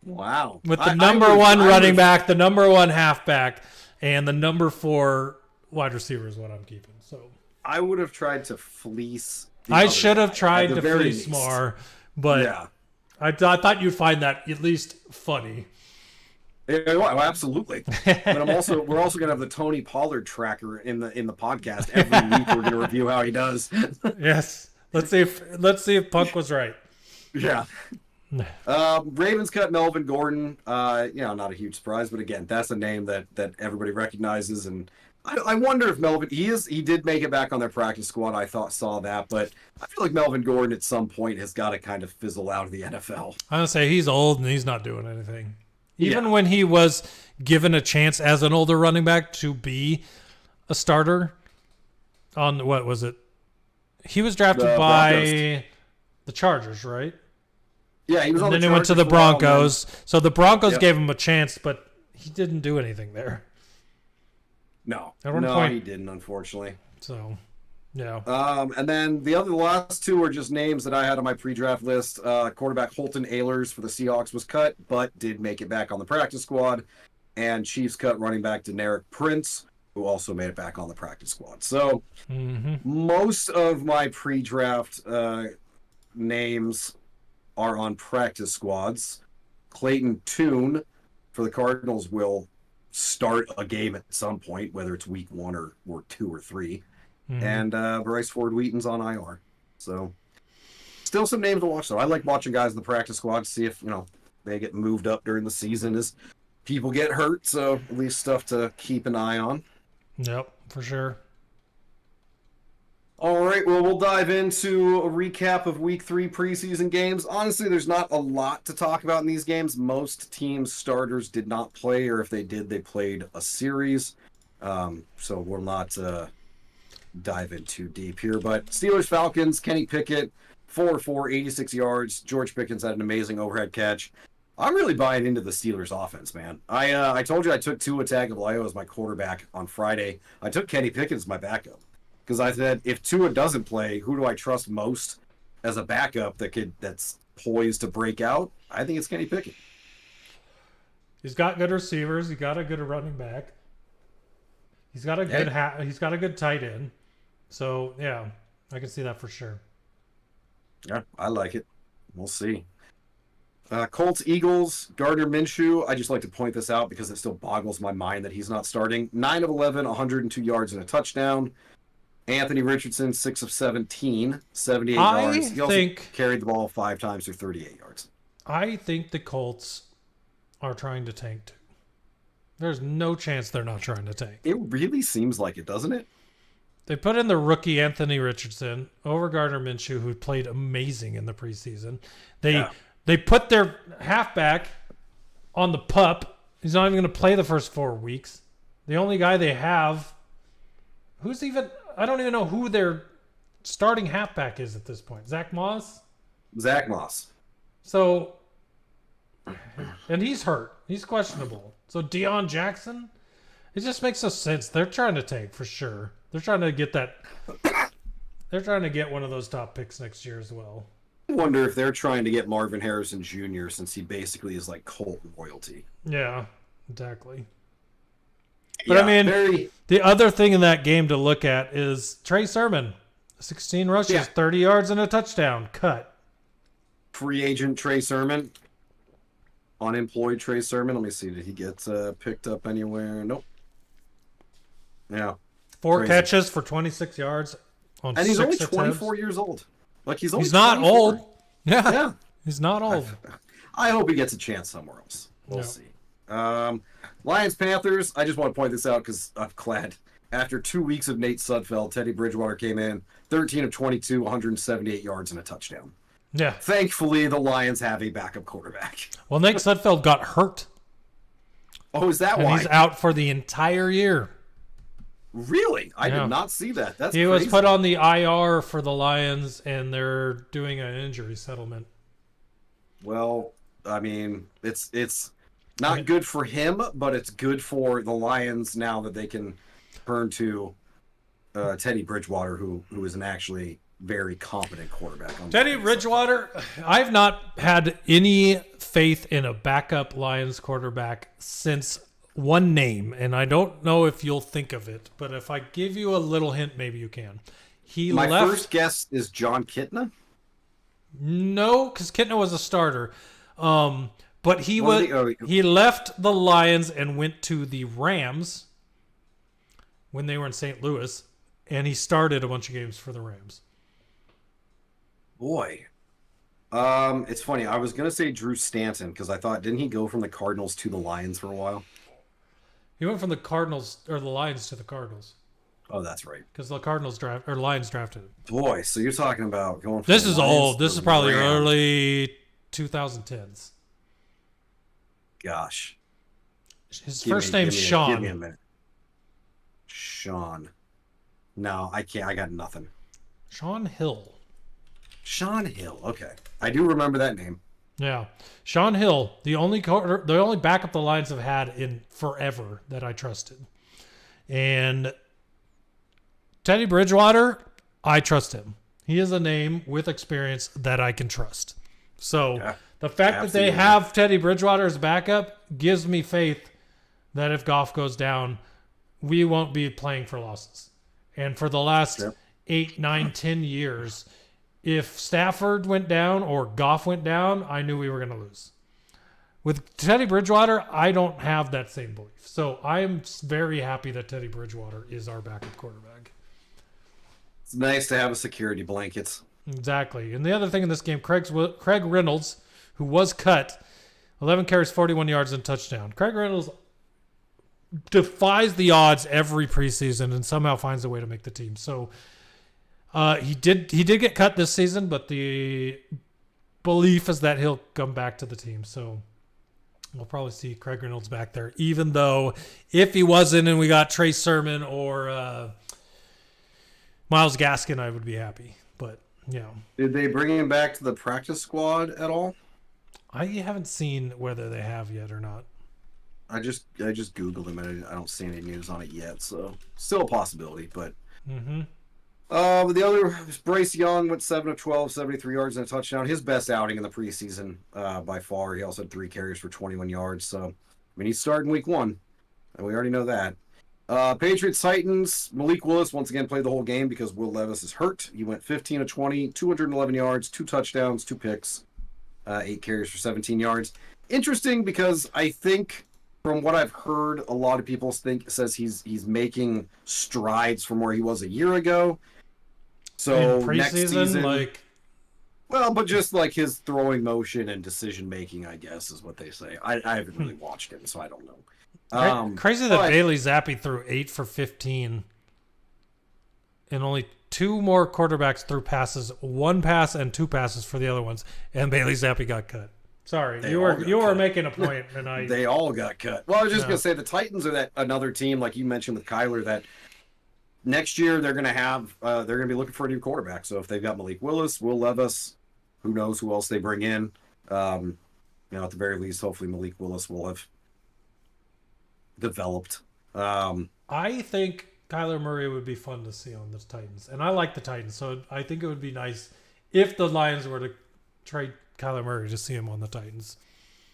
S2: Wow.
S1: With the number 1 running back, the number 1 halfback, and the number 4 wide receiver is what I'm keeping. So
S2: I would have tried to fleece.
S1: I should have tried to fleece more, but yeah. I thought you'd find that at least funny.
S2: Yeah, well, absolutely. But we're also gonna have the Tony Pollard tracker in the podcast every week. We're gonna review how he does.
S1: Yes. Let's see if Punk was right.
S2: Yeah. Ravens cut Melvin Gordon. Not a huge surprise, but again, that's a name that everybody recognizes, and I wonder if Melvin he did make it back on their practice squad. I saw that, but I feel like Melvin Gordon at some point has got to kind of fizzle out of the NFL.
S1: I'm gonna say he's old and he's not doing anything. Even when he was given a chance as an older running back to be a starter on, what was it? He was drafted by the Chargers, right?
S2: Yeah, he was on the Chargers.
S1: And then he went to the Broncos. So the Broncos gave him a chance, but he didn't do anything there.
S2: No. He didn't, unfortunately.
S1: So, yeah.
S2: And then the last 2 are just names that I had on my pre-draft list. Quarterback Holton Ahlers for the Seahawks was cut, but did make it back on the practice squad. And Chiefs cut running back Deneric Prince, who also made it back on the practice squad. So most of my pre-draft names are on practice squads. Clayton Tune for the Cardinals will start a game at some point, whether it's week 1 or 2 or 3. And Bryce Ford Wheaton's on IR. So still some names to watch, though. I like watching guys in the practice squad to see if, they get moved up during the season as people get hurt. So at least stuff to keep an eye on.
S1: Yep, for sure.
S2: All right, well, we'll dive into a recap of Week 3 preseason games. Honestly, there's not a lot to talk about in these games. Most teams' starters did not play, or if they did, they played a series. So we'll not dive in too deep here. But Steelers-Falcons, Kenny Pickett, 4-4, 86 yards. George Pickens had an amazing overhead catch. I'm really buying into the Steelers' offense, man. I told you I took Tua Tagovailoa as my quarterback on Friday. I took Kenny Pickett as my backup. Because I said, if Tua doesn't play, who do I trust most as a backup that's poised to break out? I think it's Kenny Pickett.
S1: He's got good receivers. He's got a good running back. He's got a good he's got a good tight end. So yeah, I can see that for sure.
S2: Yeah, I like it. We'll see. Colts, Eagles, Gardner Minshew. I just like to point this out because it still boggles my mind that he's not starting. 9 of 11, 102 yards and a touchdown. Anthony Richardson, 6 of 17, 78 yards. He also carried the ball 5 times for 38 yards.
S1: I think the Colts are trying to tank too. There's no chance they're not trying to tank.
S2: It really seems like it, doesn't it?
S1: They put in the rookie Anthony Richardson over Gardner Minshew, who played amazing in the preseason. They put their halfback on the pup. He's not even going to play the first 4 weeks. The only guy they have, I don't even know who their starting halfback is at this point. Zach Moss?
S2: Zach Moss.
S1: So, and he's hurt. He's questionable. So Deion Jackson? It just makes no sense. They're trying to tank for sure. They're trying to get they're trying to get one of those top picks next year as well.
S2: I wonder if they're trying to get Marvin Harrison Jr. since he basically is like Colt royalty.
S1: Yeah, exactly. But the other thing in that game to look at is Trey Sermon. 16 rushes, 30 yards and a touchdown. Cut.
S2: Free agent Trey Sermon. Unemployed Trey Sermon. Let me see. Did he get picked up anywhere? Nope. Yeah.
S1: 4 catches for 26 yards.
S2: And he's only 24 years old. Like he's
S1: not
S2: 24.
S1: old.
S2: Yeah.
S1: He's not old.
S2: I hope he gets a chance somewhere else. We'll see. Lions Panthers. I just want to point this out because I'm glad. After 2 weeks of Nate Sudfeld, Teddy Bridgewater came in 13 of 22, 178 yards and a touchdown.
S1: Yeah.
S2: Thankfully, the Lions have a backup quarterback.
S1: Well, Nate Sudfeld got hurt.
S2: Oh, is that
S1: and
S2: why?
S1: He's out for the entire year.
S2: Really? I did not see that. That's
S1: he
S2: crazy.
S1: was put on the IR for the Lions, and they're doing an injury settlement.
S2: Well, I mean, it's not good for him, but it's good for the Lions now that they can turn to Teddy Bridgewater, who is an actually very competent quarterback.
S1: Teddy Bridgewater, I've not had any faith in a backup Lions quarterback since one name, and I don't know if you'll think of it, but if I give you a little hint, maybe you can.
S2: My first guess is John Kitna.
S1: No, because Kitna was a starter. But he left the Lions and went to the Rams when they were in St. Louis, and he started a bunch of games for the Rams.
S2: Boy. It's funny. I was going to say Drew Stanton because I thought, didn't he go from the Cardinals to the Lions for a while?
S1: He went from the Lions to the Cardinals.
S2: Oh, that's right.
S1: Because the Lions drafted him.
S2: Boy, so you're talking about going from
S1: This is
S2: Lions
S1: old. This
S2: to
S1: is probably
S2: Rams.
S1: early 2010s.
S2: Gosh.
S1: His first name's Sean.
S2: Give me a minute. Sean. No, I can't. I got nothing.
S1: Sean Hill.
S2: Sean Hill. Okay. I do remember that name.
S1: Yeah. Sean Hill, the only backup the Lions have had in forever that I trusted. And Teddy Bridgewater, I trust him. He is a name with experience that I can trust. So the fact that they have Teddy Bridgewater as backup gives me faith that if Goff goes down, we won't be playing for losses. And for the last 8, 9, 10 years, if Stafford went down or Goff went down, I knew we were going to lose. With Teddy Bridgewater, I don't have that same belief. So I am very happy that Teddy Bridgewater is our backup quarterback.
S2: It's nice to have a security blanket.
S1: Exactly. And the other thing in this game, Craig Reynolds, who was cut, 11 carries, 41 yards, and touchdown. Craig Reynolds defies the odds every preseason and somehow finds a way to make the team. So he did get cut this season, but the belief is that he'll come back to the team. So we'll probably see Craig Reynolds back there, even though if he wasn't and we got Trey Sermon or Myles Gaskin, I would be happy. But,
S2: Did they bring him back to the practice squad at all?
S1: I haven't seen whether they have yet or not.
S2: I just Googled him and I don't see any news on it yet, so still a possibility, but But the other was Bryce Young went 7 of 12, 73 yards and a touchdown. His best outing in the preseason by far. He also had 3 carries for 21 yards. So, I mean, he's starting week 1, and we already know that. Patriots Titans. Malik Willis once again played the whole game because Will Levis is hurt. He went 15 of 20, 211 yards, 2 touchdowns, 2 picks, 8 carries for 17 yards. Interesting because I think from what I've heard, a lot of people says he's making strides from where he was a year ago. So next season, but just like his throwing motion and decision making, I guess is what they say. I haven't really watched him, so I don't know.
S1: Crazy that Bailey Zappi threw 8 for 15, and only 2 more quarterbacks threw passes, 1 pass and 2 passes for the other ones, and Bailey Zappi got cut. Sorry, you were making a point, and
S2: they all got cut. Well, I was just gonna say the Titans are another team like you mentioned with Kyler that next year they're gonna be looking for a new quarterback. So if they've got Malik Willis, Will Levis, who knows who else they bring in? At the very least, hopefully Malik Willis will have developed.
S1: I think Kyler Murray would be fun to see on the Titans, and I like the Titans, so I think it would be nice if the Lions were to trade Kyler Murray to see him on the Titans.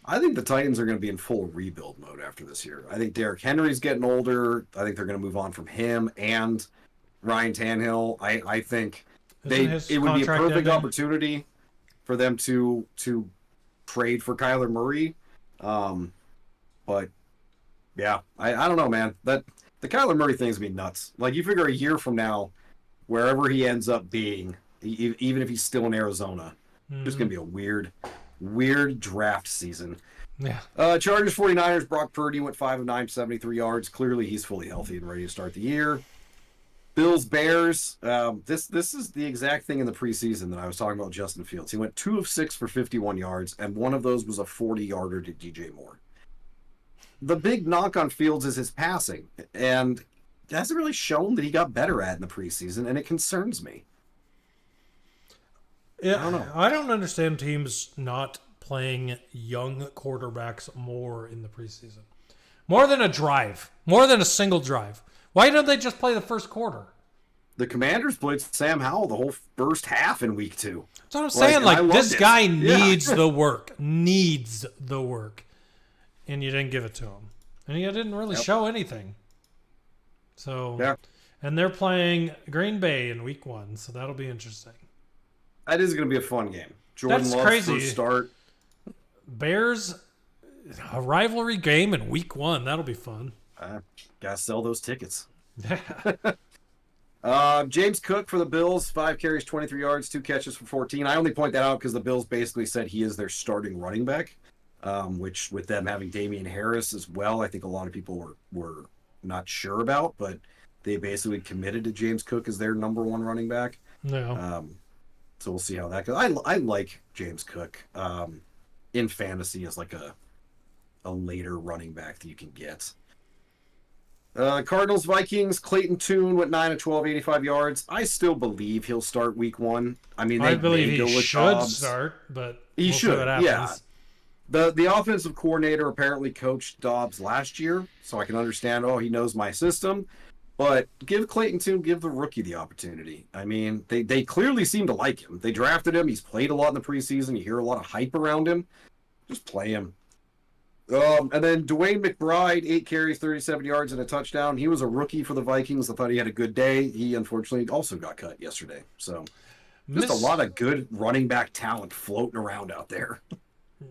S2: I think the Titans are going to be in full rebuild mode after this year. I think Derrick Henry's getting older. I think they're going to move on from him and Ryan Tannehill. I think it would be a perfect opportunity for them to trade for Kyler Murray. But yeah, I don't know, man. That the Kyler Murray thing's gonna be nuts. Like you figure a year from now, wherever he ends up being, even if he's still in Arizona. It's going to be a weird draft season.
S1: Yeah.
S2: Chargers 49ers, Brock Purdy went 5 of 9, 73 yards. Clearly he's fully healthy and ready to start the year. Bills Bears. This is the exact thing in the preseason that I was talking about Justin Fields. He went 2 of 6 for 51 yards, and one of those was a 40-yarder to DJ Moore. The big knock on Fields is his passing, and it hasn't really shown that he got better at in the preseason, and it concerns me.
S1: Yeah, I don't understand teams not playing young quarterbacks more in the preseason. More than a drive. More than a single drive. Why don't they just play the first quarter?
S2: The Commanders played Sam Howell the whole first half in week 2.
S1: That's what I'm saying. Like this guy needs the work. Needs the work. And you didn't give it to him. And he didn't really show anything. So, and they're playing Green Bay in week 1, so that'll be interesting.
S2: That is going to be a fun game. Jordan Love's
S1: crazy.
S2: First start.
S1: Bears, a rivalry game in week 1. That'll be fun.
S2: Gotta sell those tickets. James Cook for the Bills, 5 carries, 23 yards, 2 catches for 14. I only point that out because the Bills basically said he is their starting running back, which with them having Damian Harris as well, I think a lot of people were not sure about, but they basically committed to James Cook as their number 1 running back.
S1: Yeah.
S2: So we'll see how that goes. I like James Cook in fantasy as like a later running back that you can get. Cardinals, Vikings, Clayton Tune went 9 of 12, 85 yards. I still believe he'll start week 1. I mean,
S1: I believe he should start, but
S2: he
S1: we'll
S2: should.
S1: See what happens.
S2: Yeah. The offensive coordinator apparently coached Dobbs last year, so I can understand, he knows my system. But give Clayton Tune, give the rookie the opportunity. I mean, they clearly seem to like him. They drafted him. He's played a lot in the preseason. You hear a lot of hype around him. Just play him. And then Dwayne McBride, 8 carries, 37 yards, and a touchdown. He was a rookie for the Vikings. I thought he had a good day. He unfortunately also got cut yesterday. So just a lot of good running back talent floating around out there.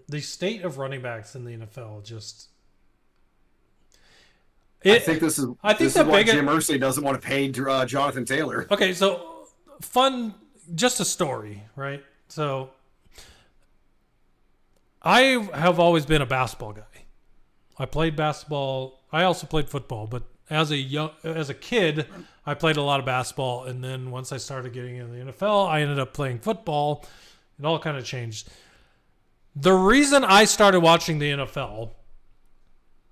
S1: The state of running backs in the NFL just...
S2: I think this is why Jim Irsay doesn't want to pay Jonathan Taylor.
S1: Okay, so just a story, right? So I have always been a basketball guy. I played basketball. I also played football, but as a kid, I played a lot of basketball, and then once I started getting into the NFL, I ended up playing football. It all kind of changed. The reason I started watching the NFL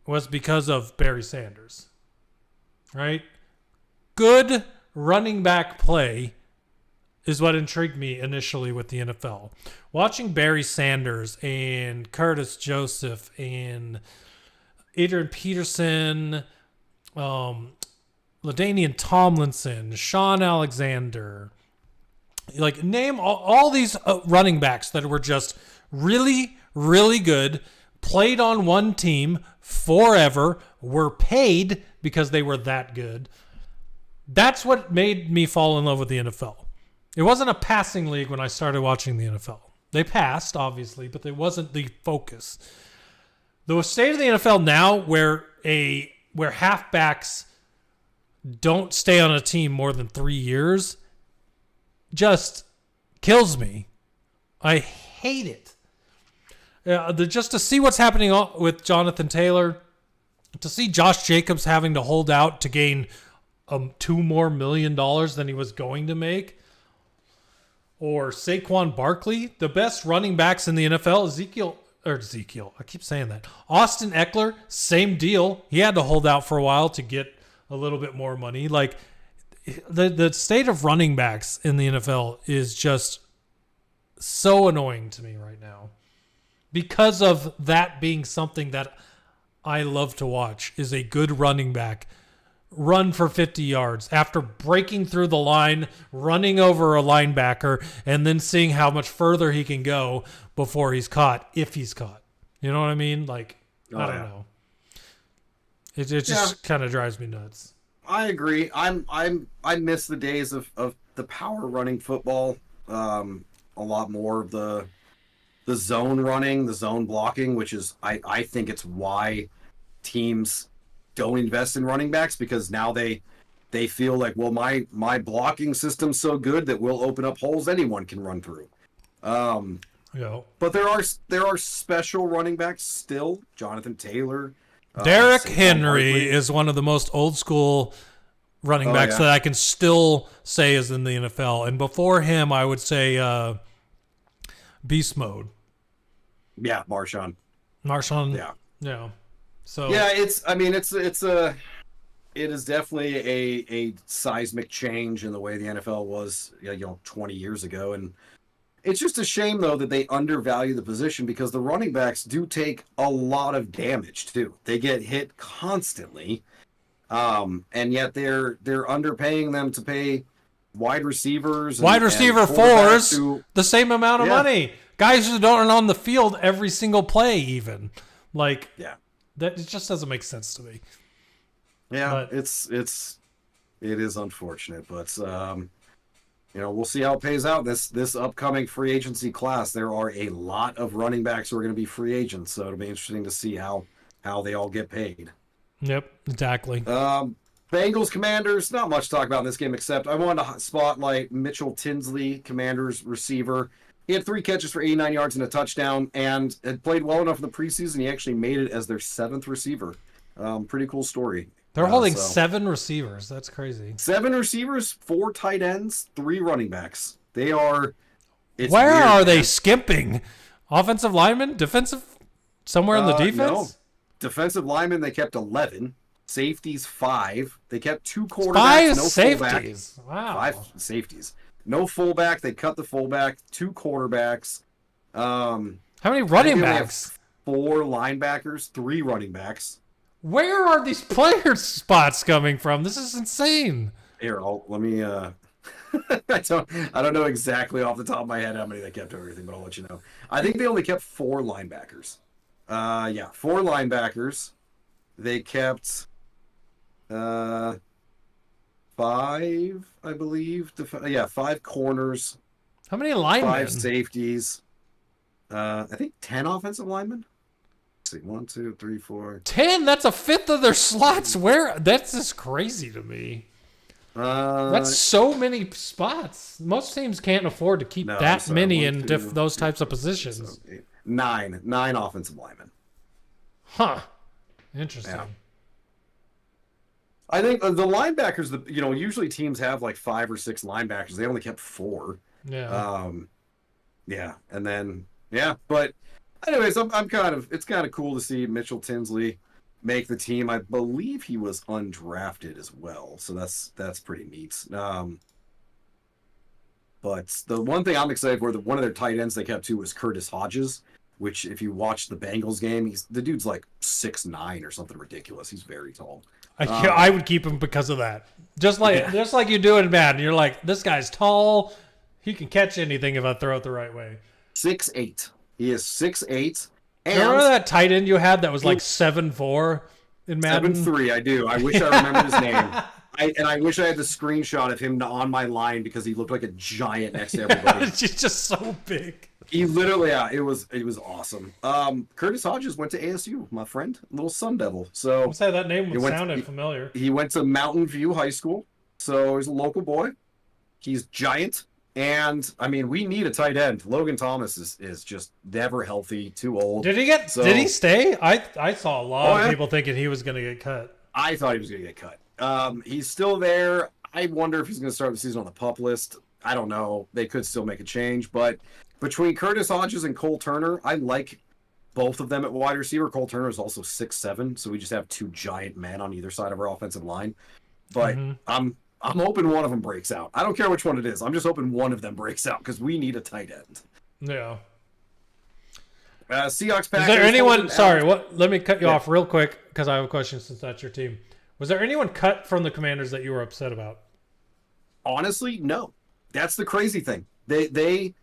S1: was because of Barry Sanders, right? Good running back play is what intrigued me initially with the NFL. Watching Barry Sanders and Curtis Joseph and Adrian Peterson, LaDainian Tomlinson, Sean Alexander, like name all these running backs that were just really, really good, played on one team forever, were paid because they were that good. That's what made me fall in love with the NFL. It wasn't a passing league when I started watching the NFL. They passed, obviously, but it wasn't the focus. The state of the NFL now where halfbacks don't stay on a team more than 3 years just kills me. I hate it. Just to see what's happening with Jonathan Taylor, to see Josh Jacobs having to hold out to gain $2 more million than he was going to make, or Saquon Barkley, the best running backs in the NFL, Ezekiel, I keep saying that. Austin Eckler, same deal. He had to hold out for a while to get a little bit more money. Like the state of running backs in the NFL is just so annoying to me right now. Because of that being something that I love to watch, is a good running back run for 50 yards after breaking through the line, running over a linebacker, and then seeing how much further he can go before he's caught, if he's caught. You know what I mean? Like, I don't know. It just kind of drives me nuts.
S2: I agree. I miss the days of the power running football a lot more of the zone running, the zone blocking, which is I think it's why teams don't invest in running backs, because now they they feel like, well, my blocking system's so good that we'll open up holes anyone can run through. But there are special running backs still. Jonathan Taylor.
S1: Derrick Henry is one of the most old school running backs that I can still say is in the NFL. And before him, I would say Beast Mode.
S2: Yeah, Marshawn.
S1: Yeah. So
S2: yeah, it is definitely a seismic change in the way the NFL was, 20 years ago. And it's just a shame, though, that they undervalue the position because the running backs do take a lot of damage, too. They get hit constantly, and yet they're underpaying them to pay wide receivers.
S1: Wide receiver fours, the same amount of money. Guys who aren't on the field every single play, even. That it just doesn't make sense to me.
S2: Yeah, but it is unfortunate, but we'll see how it pays out this upcoming free agency class. There are a lot of running backs who are going to be free agents, so it'll be interesting to see how they all get paid.
S1: Yep, exactly.
S2: Bengals Commanders, not much to talk about in this game, except I wanted to spotlight Mitchell Tinsley, Commanders receiver. He had 3 catches for 89 yards and a touchdown, and had played well enough in the preseason. He actually made it as their 7th receiver. Pretty cool story.
S1: They're holding 7 receivers. That's crazy.
S2: 7 receivers, 4 tight ends, 3 running backs. They are.
S1: Where are they skimping? Offensive linemen, defensive, somewhere in the defense. No.
S2: Defensive linemen, they kept 11. Safeties 5. They kept 2 quarterbacks.
S1: 5
S2: no
S1: safeties.
S2: Fullback.
S1: Wow.
S2: 5 safeties. No fullback. They cut the fullback. 2 quarterbacks.
S1: How many running backs?
S2: 4 linebackers. 3 running backs.
S1: Where are these player spots coming from? This is insane.
S2: Here, let me. I don't know exactly off the top of my head how many they kept everything, but I'll let you know. I think they only kept 4 linebackers. 4 linebackers. They kept 5, I believe. 5 corners.
S1: How many linemen?
S2: 5 safeties. I think 10 offensive linemen. 1, 2, 3, 4.
S1: 10? That's a fifth of their slots. Where? That's just crazy to me. That's so many spots. Most teams can't afford to keep that many in those types of positions.
S2: 9 offensive linemen.
S1: Huh. Interesting.
S2: Yeah. I think the linebackers, usually teams have like 5 or 6 linebackers. They only kept 4.
S1: Yeah.
S2: And then but. Anyways, it's kind of cool to see Mitchell Tinsley make the team. I believe he was undrafted as well, so that's pretty neat. But the one thing I'm excited for, one of their tight ends they kept too was Curtis Hodges, which if you watch the Bengals game, the dude's like 6'9" or something ridiculous. He's very tall.
S1: I would keep him because of that. Just like you do in Madden. You're like, this guy's tall. He can catch anything if I throw it the right way.
S2: 6'8". He is 6'8".
S1: Remember that tight end you had that was like 7'4" in Madden?
S2: 7'3", I do. I wish I remembered his name. I wish I had the screenshot of him on my line because he looked like a giant next to everybody.
S1: He's just so big.
S2: He literally, it was awesome. Curtis Hodges went to ASU, my friend, little Sun Devil. So
S1: I'll say that name sounded familiar.
S2: He went to Mountain View High School, so he's a local boy. He's giant. And we need a tight end. Logan Thomas is just never healthy, too old.
S1: Did he stay? I saw a lot of people thinking he was going to get cut.
S2: I thought he was going to get cut. He's still there. I wonder if he's going to start the season on the PUP list. I don't know. They could still make a change, but between Curtis Hodges and Cole Turner, I like both of them at wide receiver. Cole Turner is also 6'7", so we just have 2 giant men on either side of our offensive line. But I'm hoping one of them breaks out. I don't care which one it is. I'm just hoping one of them breaks out because we need a tight end.
S1: Yeah.
S2: Seahawks, Packers.
S1: Is there anyone? Sorry, let me cut you off real quick because I have a question since that's your team. Was there anyone cut from the Commanders that you were upset about?
S2: Honestly, no. That's the crazy thing. They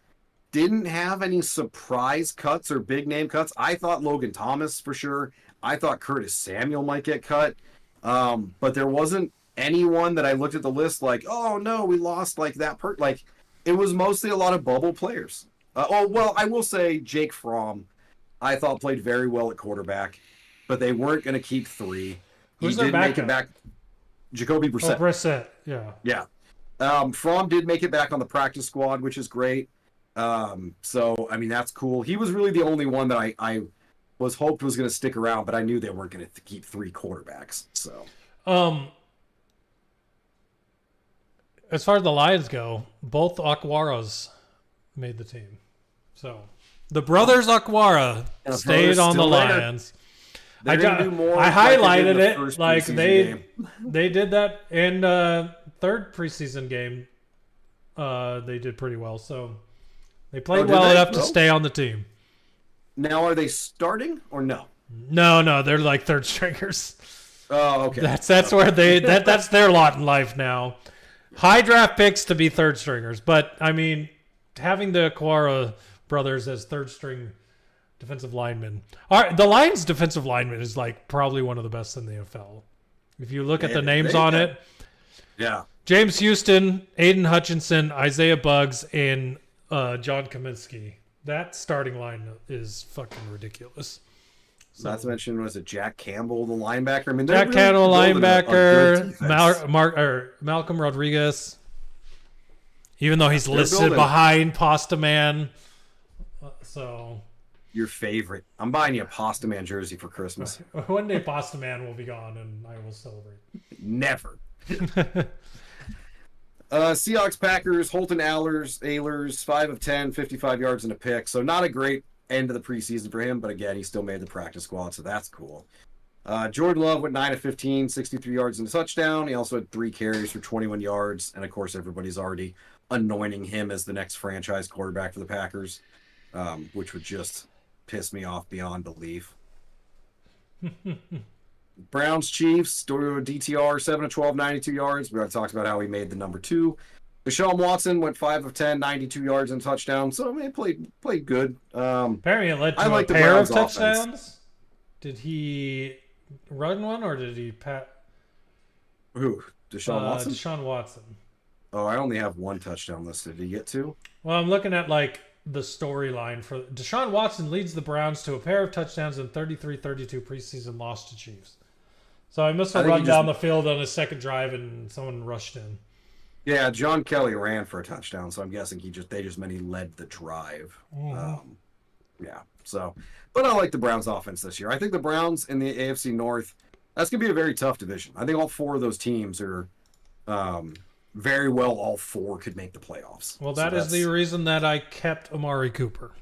S2: didn't have any surprise cuts or big name cuts. I thought Logan Thomas for sure. I thought Curtis Samuel might get cut. But there wasn't anyone that I looked at the list like, oh no, we lost like that like it was mostly a lot of bubble players. I will say Jake Fromm I thought played very well at quarterback, but they weren't going to keep 3.
S1: Who's their backup?
S2: Jacoby Brissett.
S1: Oh, Brissett, yeah.
S2: Yeah. Fromm did make it back on the practice squad, which is great. So, I mean, that's cool. He was really the only one that I was hoped was going to stick around, but I knew they weren't going to keep 3 quarterbacks. So,
S1: as far as the Lions go, both Akwaras made the team. So, the brothers Akwara stayed on the Lions. I highlighted it like they did that in third preseason game. They did pretty well, so they played well enough to stay on the team.
S2: Now, are they starting or no?
S1: No, they're like third stringers.
S2: Oh, okay.
S1: That's where that's their lot in life now. High draft picks to be third stringers, but I mean, having the Akwara brothers as third string defensive linemen. The Lions' defensive lineman is like probably one of the best in the NFL. If you look at the names on it,
S2: yeah,
S1: James Houston, Aiden Hutchinson, Isaiah Buggs, and John Kaminsky. That starting line is fucking ridiculous.
S2: So, not to mention, was it Jack Campbell, the linebacker? I mean,
S1: Jack Campbell, linebacker, Malcolm Rodriguez. Even though he's listed behind Pasta Man, so
S2: your favorite. I'm buying you a Pasta Man jersey for Christmas.
S1: One day, Pasta Man will be gone, and I will celebrate.
S2: Never. Seahawks, Packers, Holton Ahlers, 5 of 10, 55 yards and a pick. So not a great end of the preseason for him, but again, he still made the practice squad, so that's cool. Jordan Love went 9 of 15, 63 yards and a touchdown. He also had 3 carries for 21 yards, and of course, everybody's already anointing him as the next franchise quarterback for the Packers, which would just piss me off beyond belief. Browns, Chiefs, DTR, 7 of 12, 92 yards. We already talked about how he made the number 2. Deshaun Watson went 5 of 10, 92 yards and touchdown. So, I mean, played good.
S1: Apparently it led to a pair of touchdowns. Offense. Did he run one or did he pat?
S2: Who? Deshaun Watson?
S1: Deshaun Watson.
S2: Oh, I only have 1 touchdown listed. Did he get 2?
S1: Well, I'm looking at, like, the storyline for Deshaun Watson leads the Browns to a pair of touchdowns and 33-32 preseason loss to Chiefs. So I must have run down the field on his second drive and someone rushed in.
S2: Yeah, John Kelly ran for a touchdown, so I'm guessing they just meant he led the drive. Yeah, so. But I like the Browns offense this year. I think the Browns in the AFC North, that's going to be a very tough division. I think all 4 of those teams are very well, all 4 could make the playoffs.
S1: Well, that's the reason that I kept Amari Cooper.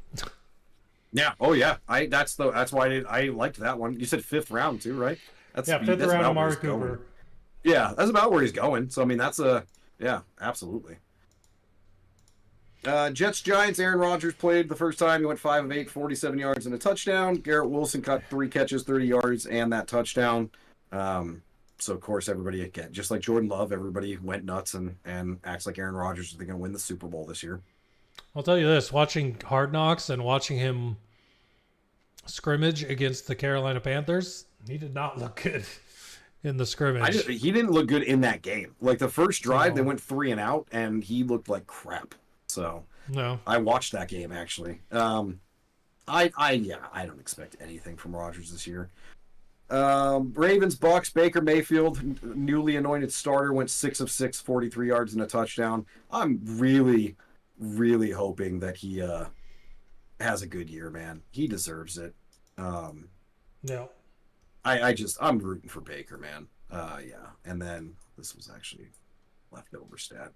S2: Yeah. Oh, yeah. That's why I liked that one. You said 5th round too, right?
S1: That's 5th round Amari Cooper.
S2: Yeah, that's about where he's going. So I mean, yeah, absolutely. Jets, Giants, Aaron Rodgers played the first time. He went 5 of 8, 47 yards and a touchdown. Garrett Wilson caught 3 catches, 30 yards, and that touchdown. So, of course, everybody, again, just like Jordan Love, everybody went nuts and acts like Aaron Rodgers is going to win the Super Bowl this year.
S1: I'll tell you this, watching Hard Knocks and watching him scrimmage against the Carolina Panthers, he did not look good in the scrimmage.
S2: He didn't look good in that game. Like, the first drive, they went 3 and out, and he looked like crap. So,
S1: no,
S2: I watched that game, actually. I don't expect anything from Rodgers this year. Ravens, Bucks, Baker Mayfield, newly anointed starter, went 6 of 6, 43 yards and a touchdown. I'm really, really hoping that he has a good year, man. He deserves it.
S1: No.
S2: I'm rooting for Baker, man. Yeah. And then this was actually leftover stat.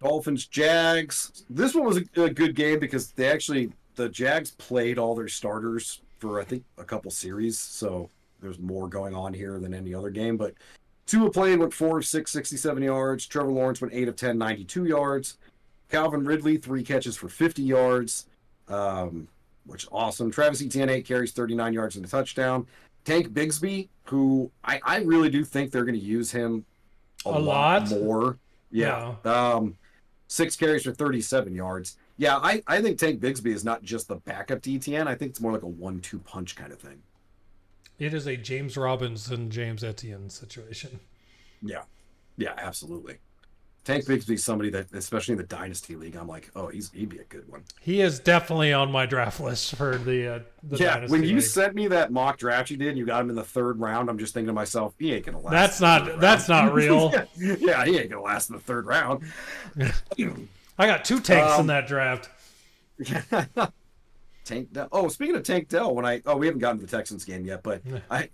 S2: Dolphins, Jags. This one was a good game because the Jags played all their starters for, I think, a couple series. So there's more going on here than any other game. But Tua played, went 4 of 6, 67 yards. Trevor Lawrence went 8 of 10, 92 yards. Calvin Ridley, 3 catches for 50 yards, which is awesome. Travis Etienne, 8 carries, 39 yards and a touchdown. Tank Bigsby, who I really do think they're going to use him a lot more. Yeah. 6 carries for 37 yards. Yeah, I think Tank Bigsby is not just the backup to Etienne. I think it's more like a 1-2 punch kind of thing.
S1: It is a James Robinson, James Etienne situation.
S2: Yeah. Yeah, absolutely. Tank Bigsby's somebody that, especially in the Dynasty League, I'm like, oh, he'd be a good one.
S1: He is definitely on my draft list for the Dynasty
S2: when you
S1: League.
S2: sent me that mock draft you did, and you got him in the 3rd round. I'm just thinking to myself, he ain't gonna last.
S1: That's not real.
S2: Yeah, he ain't gonna last in the 3rd round.
S1: I got 2 tanks in that draft.
S2: Tank Dell. Oh, speaking of Tank Dell, we haven't gotten to the Texans game yet, but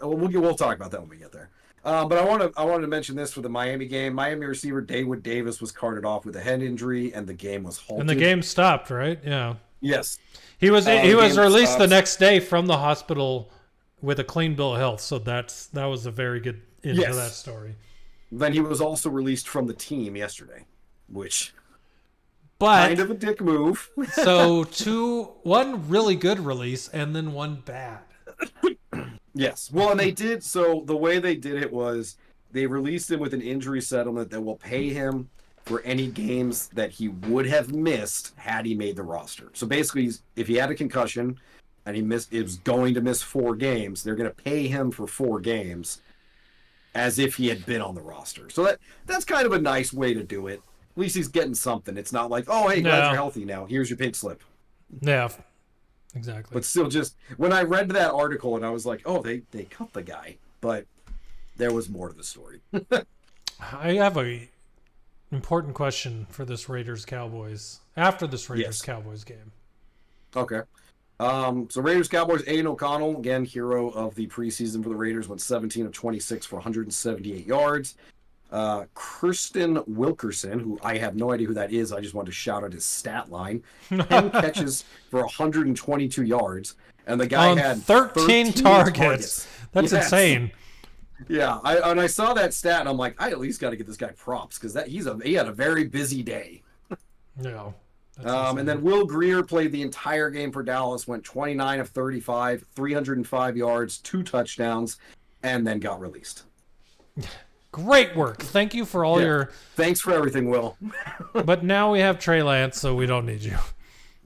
S2: we'll talk about that when we get there. But I wanted to mention this for the Miami game. Miami receiver David Davis was carted off with a head injury, and the game was halted.
S1: And the game stopped, right? Yeah.
S2: Yes.
S1: He was released the next day from the hospital with a clean bill of health. So that was a very good end to that story.
S2: Then he was also released from the team yesterday, which kind of a dick move.
S1: So one really good release and then one bad.
S2: Yes. Well, and they did. So the way they did it was they released him with an injury settlement that will pay him for any games that he would have missed had he made the roster. So basically, if he had a concussion and he was going to miss 4 games, they're going to pay him for 4 games as if he had been on the roster. So that's kind of a nice way to do it. At least he's getting something. It's not like, oh, hey, glad you're healthy now. Here's your pink slip.
S1: Yeah. Exactly.
S2: But still, just when I read that article and I was like, oh, they cut the guy, but there was more to the story.
S1: I have a important question for this Raiders-Cowboys after this Raiders-Cowboys game.
S2: Okay. So Raiders-Cowboys, Aiden O'Connell, again, hero of the preseason for the Raiders, went 17 of 26 for 178 yards. Kirsten Wilkerson, who I have no idea who that is. I just wanted to shout out his stat line. 10 catches for 122 yards. And the guy had 13 targets.
S1: That's insane.
S2: Yeah, I saw that stat, and I'm like, I at least got to get this guy props, because he had a very busy day.
S1: No.
S2: And then Will Greer played the entire game for Dallas, went 29 of 35, 305 yards, 2 touchdowns, and then got released.
S1: Great work. Thank you for all your...
S2: Thanks for everything, Will.
S1: But now we have Trey Lance, so we don't need you.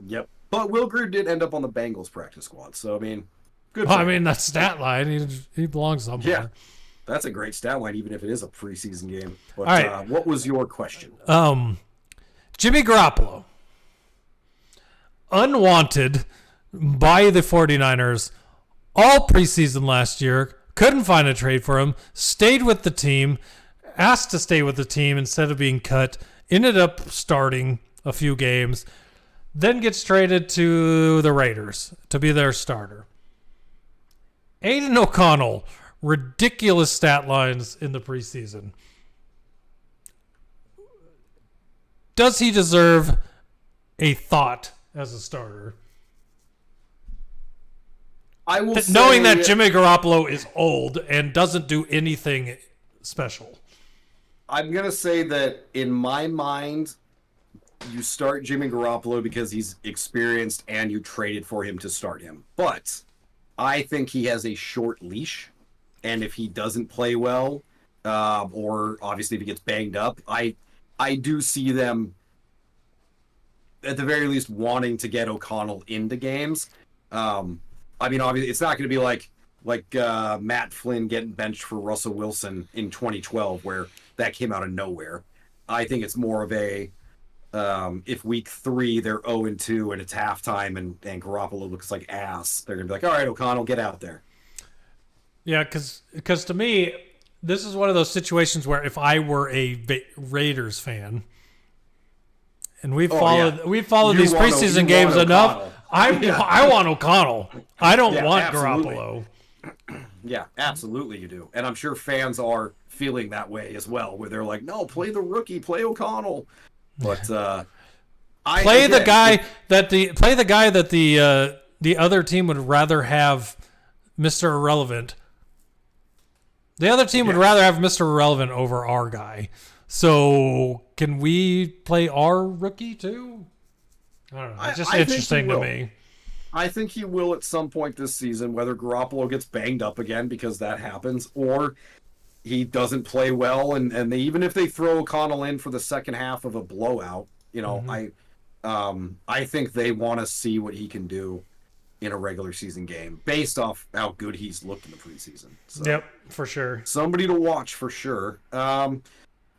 S2: Yep. But Will Greer did end up on the Bengals practice squad, so, I mean, good
S1: for him. I mean, that stat line, he belongs somewhere.
S2: Yeah. That's a great stat line, even if it is a preseason game. But
S1: all right.
S2: What was your question?
S1: Jimmy Garoppolo. Unwanted by the 49ers all preseason last year. Couldn't find a trade for him. Stayed with the team. Asked to stay with the team instead of being cut. Ended up starting a few games. Then gets traded to the Raiders to be their starter. Aiden O'Connell. Ridiculous stat lines in the preseason. Does he deserve a thought as a starter?
S2: I will say,
S1: knowing that Jimmy Garoppolo is old and doesn't do anything special.
S2: I'm going to say that in my mind, you start Jimmy Garoppolo because he's experienced and you traded for him to start him. But I think he has a short leash. And if he doesn't play well, or obviously if he gets banged up, I do see them at the very least wanting to get O'Connell into games. I mean, obviously, it's not going to be like Matt Flynn getting benched for Russell Wilson in 2012, where that came out of nowhere. I think it's more of a if week 3 they're 0-2 and it's halftime and Garoppolo looks like ass, they're going to be like, all right, O'Connell, get out there.
S1: Yeah, because to me, this is one of those situations where if I were a Raiders fan, and we followed these preseason games enough, I want O'Connell. I don't want
S2: absolutely.
S1: Garoppolo.
S2: Yeah, absolutely you do. And I'm sure fans are feeling that way as well, where they're like, no, play the rookie, play O'Connell. But play the guy
S1: that the other team would rather have Mr. Irrelevant. The other team would rather have Mr. Irrelevant over our guy. So can we play our rookie too? I don't know. It's just interesting to me.
S2: I think he will at some point this season, whether Garoppolo gets banged up again, because that happens, or he doesn't play well, and even if they throw O'Connell in for the second half of a blowout, you know, I think they want to see what he can do in a regular season game based off how good he's looked in the preseason. So,
S1: yep, for sure.
S2: Somebody to watch for sure.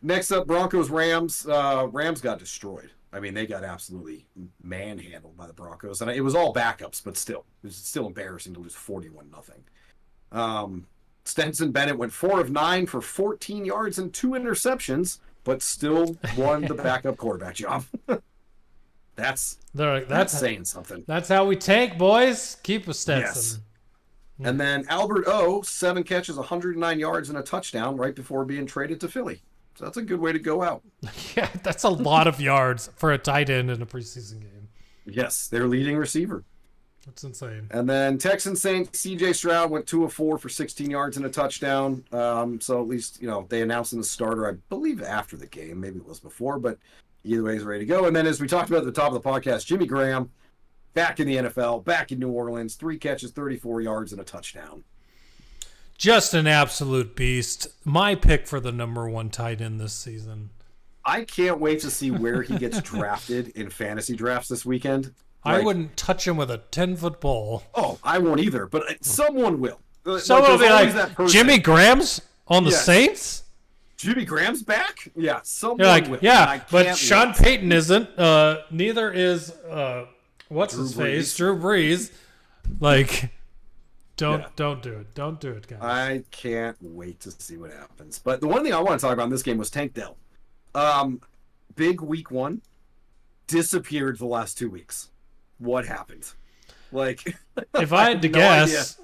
S2: Next up, Broncos Rams. Rams got destroyed. I mean, they got absolutely manhandled by the Broncos, and it was all backups, but still, it was still embarrassing to lose 41-0. Stenson Bennett went 4 of 9 for 14 yards and 2 interceptions, but still won the backup quarterback job. That's saying something.
S1: That's how we tank, boys. Keep a Stetson.
S2: Yes. And then Albert O, 7 catches, 109 yards, and a touchdown right before being traded to Philly. So that's a good way to go out.
S1: Yeah, that's a lot of yards for a tight end in a preseason game.
S2: Yes, their leading receiver.
S1: That's insane.
S2: And then Texans Saints, CJ Stroud went 2 of 4 for 16 yards and a touchdown. So at least, they announced him the starter, I believe, after the game. Maybe it was before, but either way, he's ready to go. And then as we talked about at the top of the podcast, Jimmy Graham, back in the NFL, back in New Orleans, 3 catches, 34 yards and a touchdown.
S1: Just an absolute beast. My pick for the number 1 tight end this season.
S2: I can't wait to see where he gets drafted in fantasy drafts this weekend.
S1: I wouldn't touch him with a 10-foot pole.
S2: Oh, I won't either, but someone will.
S1: Someone will be like, Jimmy Graham's on the Saints?
S2: Jimmy Graham's back? Yeah, someone will.
S1: Yeah, but Sean Payton isn't. Neither is, what's his face? Drew Brees. Like, don't do it. Don't do it, guys.
S2: I can't wait to see what happens. But the one thing I want to talk about in this game was Tank Dell. Big week 1, disappeared the last 2 weeks. What happened? Like,
S1: if I had to guess,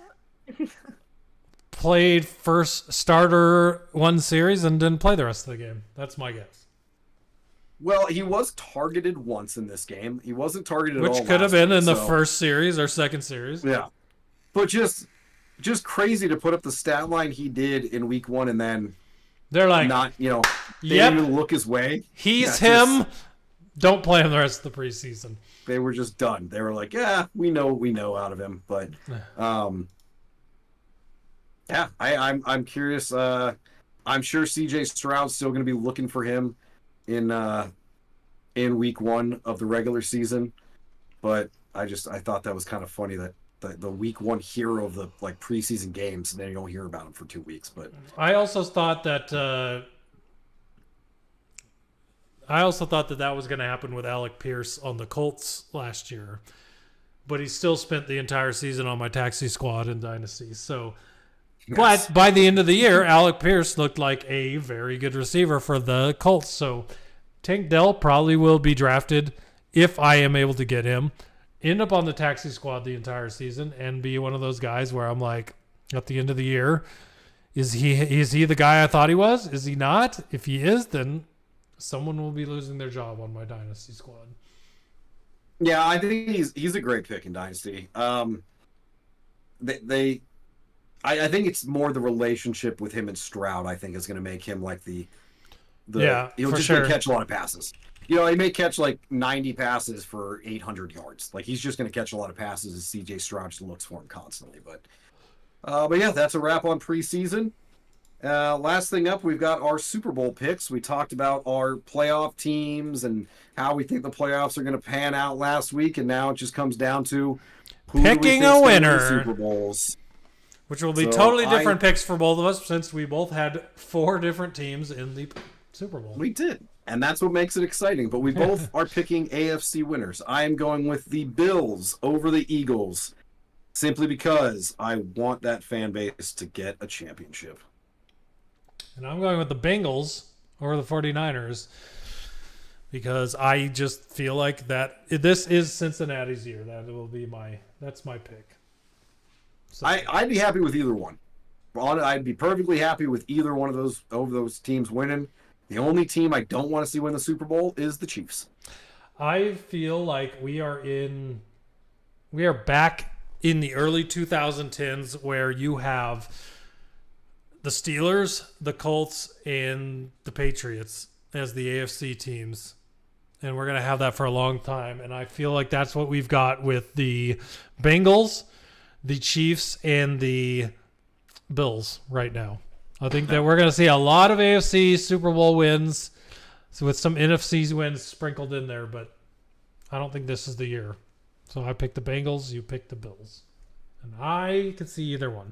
S1: played first starter 1 series and didn't play the rest of the game. That's my guess.
S2: Well, he was targeted once in this game. He wasn't targeted at all.
S1: Which could have been in the first series or second series.
S2: Yeah. But just crazy to put up the stat line he did in week 1 and then
S1: they're like,
S2: not, they didn't even look his way.
S1: He's him. Don't play him the rest of the preseason.
S2: They were just done. They were like, yeah, we know what we know out of him. But I'm curious. I'm sure CJ Stroud's still going to be looking for him in week 1 of the regular season. But I thought that was kind of funny that the week 1 hero of the preseason games, and then you don't hear about him for 2 weeks. But
S1: I also thought that that was going to happen with Alec Pierce on the Colts last year, but he still spent the entire season on my taxi squad in Dynasty. So, yes. But by the end of the year, Alec Pierce looked like a very good receiver for the Colts. So Tank Dell probably will be drafted if I am able to get him, end up on the taxi squad the entire season, and be one of those guys where I'm like, at the end of the year, is he the guy I thought he was? Is he not? If he is, then someone will be losing their job on my Dynasty squad.
S2: Yeah, I think he's a great pick in Dynasty. I think it's more the relationship with him and Stroud, I think, is going to make him like he'll just catch a lot of passes. He may catch 90 passes for 800 yards. He's just going to catch a lot of passes as CJ Stroud just looks for him constantly. But yeah, that's a wrap on preseason. Last thing up, we've got our Super Bowl picks. We talked about our playoff teams and how we think the playoffs are going to pan out last week, and now it just comes down to
S1: picking a winner.
S2: Super Bowls,
S1: which will be totally different picks for both of us, since we both had 4 different teams in the Super Bowl.
S2: We did, and that's what makes it exciting. But we both are picking AFC winners. I am going with the Bills over the Eagles, simply because I want that fan base to get a championship.
S1: And I'm going with the Bengals over the 49ers because I just feel like that this is Cincinnati's year. That's my pick. So.
S2: I'd be happy with either one. I'd be perfectly happy with either one of those teams winning. The only team I don't want to see win the Super Bowl is the Chiefs.
S1: I feel like we are back in the early 2010s where you have the Steelers, the Colts, and the Patriots as the AFC teams. And we're going to have that for a long time. And I feel like that's what we've got with the Bengals, the Chiefs, and the Bills right now. I think that we're going to see a lot of AFC Super Bowl wins with some NFC wins sprinkled in there. But I don't think this is the year. So I picked the Bengals, you picked the Bills. And I could see either one.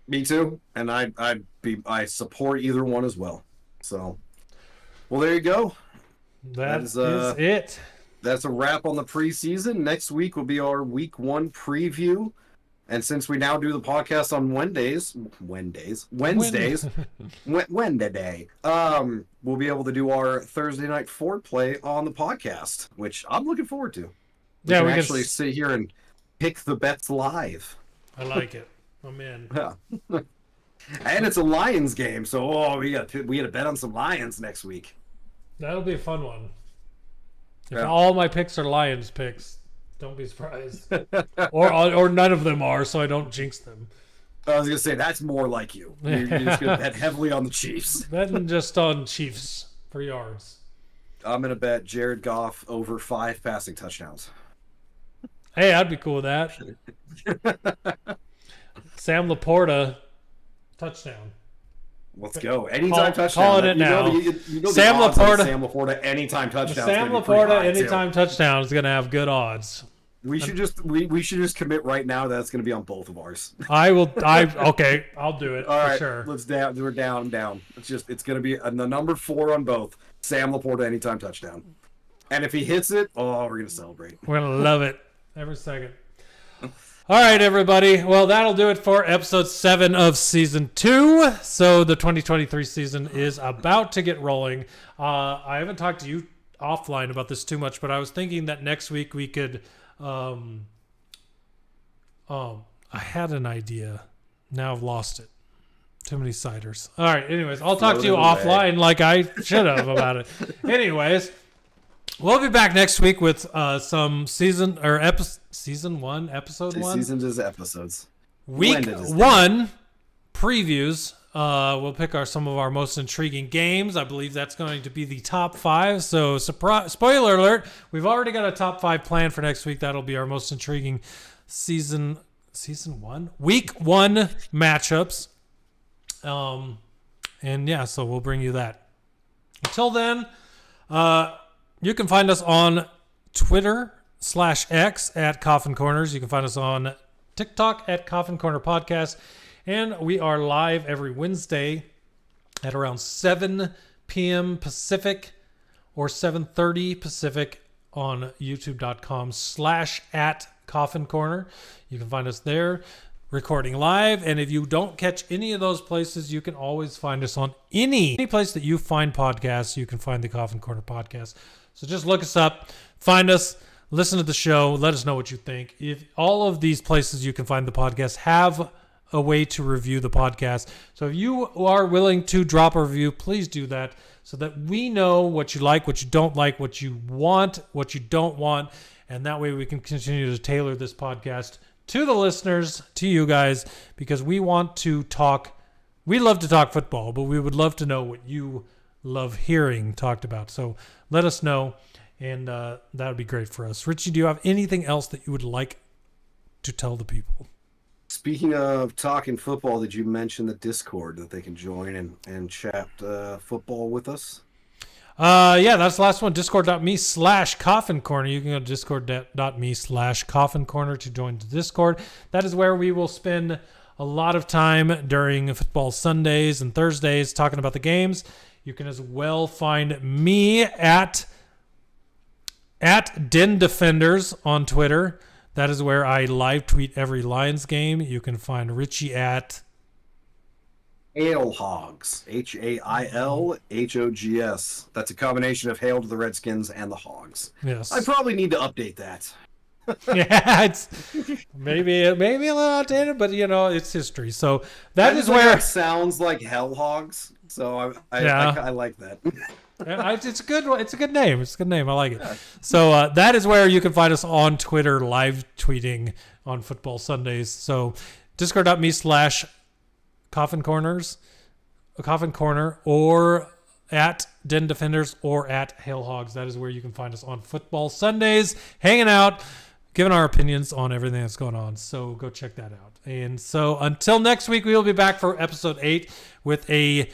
S2: Me too, and I support either one as well. So Well, there you go.
S1: That is it.
S2: That's a wrap on the preseason. Next week will be our week 1 preview. And since we now do the podcast on Wednesdays, Wednesday, we'll be able to do our Thursday night foreplay on the podcast, which I'm looking forward to. We can actually sit here and pick the bets live.
S1: I like it. I'm in.
S2: Yeah. And it's a Lions game, so we got to bet on some Lions next week.
S1: That'll be a fun one. If all my picks are Lions picks, don't be surprised. or none of them are, so I don't jinx them.
S2: I was gonna say that's more like you. You're just gonna bet heavily on the Chiefs.
S1: Betting just on Chiefs for yards.
S2: I'm gonna bet Jared Goff over 5 passing touchdowns.
S1: Hey, I'd be cool with that. Sam Laporta touchdown.
S2: Let's go. Anytime touchdown.
S1: Call it now.
S2: Sam Laporta anytime touchdown.
S1: Sam Laporta anytime touchdown is going to have good odds.
S2: We should just commit right now that it's going to be on both of ours.
S1: Okay, I'll do it.
S2: All right,
S1: sure.
S2: We're down. It's going to be the number 4 on both. Sam Laporta anytime touchdown. And if he hits it, we're going to celebrate.
S1: We're going to love it every second. All right, everybody. Well, that'll do it for episode 7 of season 2. So the 2023 season is about to get rolling. I haven't talked to you offline about this too much, but I was thinking that next week we could. I had an idea. Now I've lost it. Too many ciders. All right. Anyways, I'll talk to you offline like I should have about it. Anyways. We'll be back next week with some season 1, episode 1.
S2: Seasons is episodes.
S1: Week 1 previews. We'll pick some of our most intriguing games. I believe that's going to be the top 5. So, spoiler alert, we've already got a top 5 planned for next week. That'll be our most intriguing season 1? Week 1 matchups. And yeah, so we'll bring you that. Until then, you can find us on Twitter/X at Coffin Corners. You can find us on TikTok at Coffin Corner Podcast. And we are live every Wednesday at around 7 p.m. Pacific or 7:30 Pacific on youtube.com/@Coffin Corner. You can find us there recording live. And if you don't catch any of those places, you can always find us on any place that you find podcasts. You can find the Coffin Corner Podcast. So just look us up, find us, listen to the show, let us know what you think. If all of these places you can find the podcast have a way to review the podcast. So if you are willing to drop a review, please do that so that we know what you like, what you don't like, what you want, what you don't want. And that way we can continue to tailor this podcast to the listeners, to you guys, because we want to talk. We love to talk football, but we would love to know what you love hearing talked about. So let us know, and that would be great for us. Richie, do you have anything else that you would like to tell the people?
S2: Speaking of talking football, did you mention the Discord that they can join and chat football with us?
S1: Yeah, that's the last one. Discord.me/Coffin Corner. You can go to Discord.me/Coffin Corner to join the Discord. That is where we will spend a lot of time during football Sundays and Thursdays talking about the games. You can as well find me at Den Defenders on Twitter. That is where I live tweet every Lions game. You can find Richie at
S2: Hail Hogs. HAILHOGS. That's a combination of hail to the Redskins and the Hogs.
S1: Yes.
S2: I probably need to update that.
S1: Yeah, it's maybe a little outdated, but it's history. So that is where
S2: it sounds like Hell Hogs. So I like that.
S1: It's a good name. It's a good name. I like it. Yeah. So that is where you can find us on Twitter, live tweeting on football Sundays. So Discord.me/Coffin Corners, Coffin Corner, or at Den Defenders or at Hail Hogs. That is where you can find us on football Sundays, hanging out, giving our opinions on everything that's going on. So go check that out. And so until next week, we will be back for episode 8 with a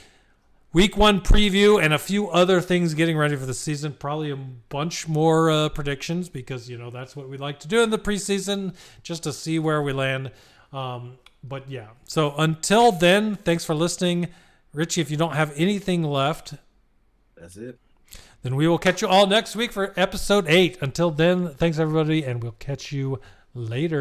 S1: Week 1 preview and a few other things getting ready for the season. Probably a bunch more predictions because, that's what we like to do in the preseason, just to see where we land. But yeah, so until then, thanks for listening. Richie, if you don't have anything left.
S2: That's it.
S1: Then we will catch you all next week for episode 8. Until then, thanks everybody, and we'll catch you later.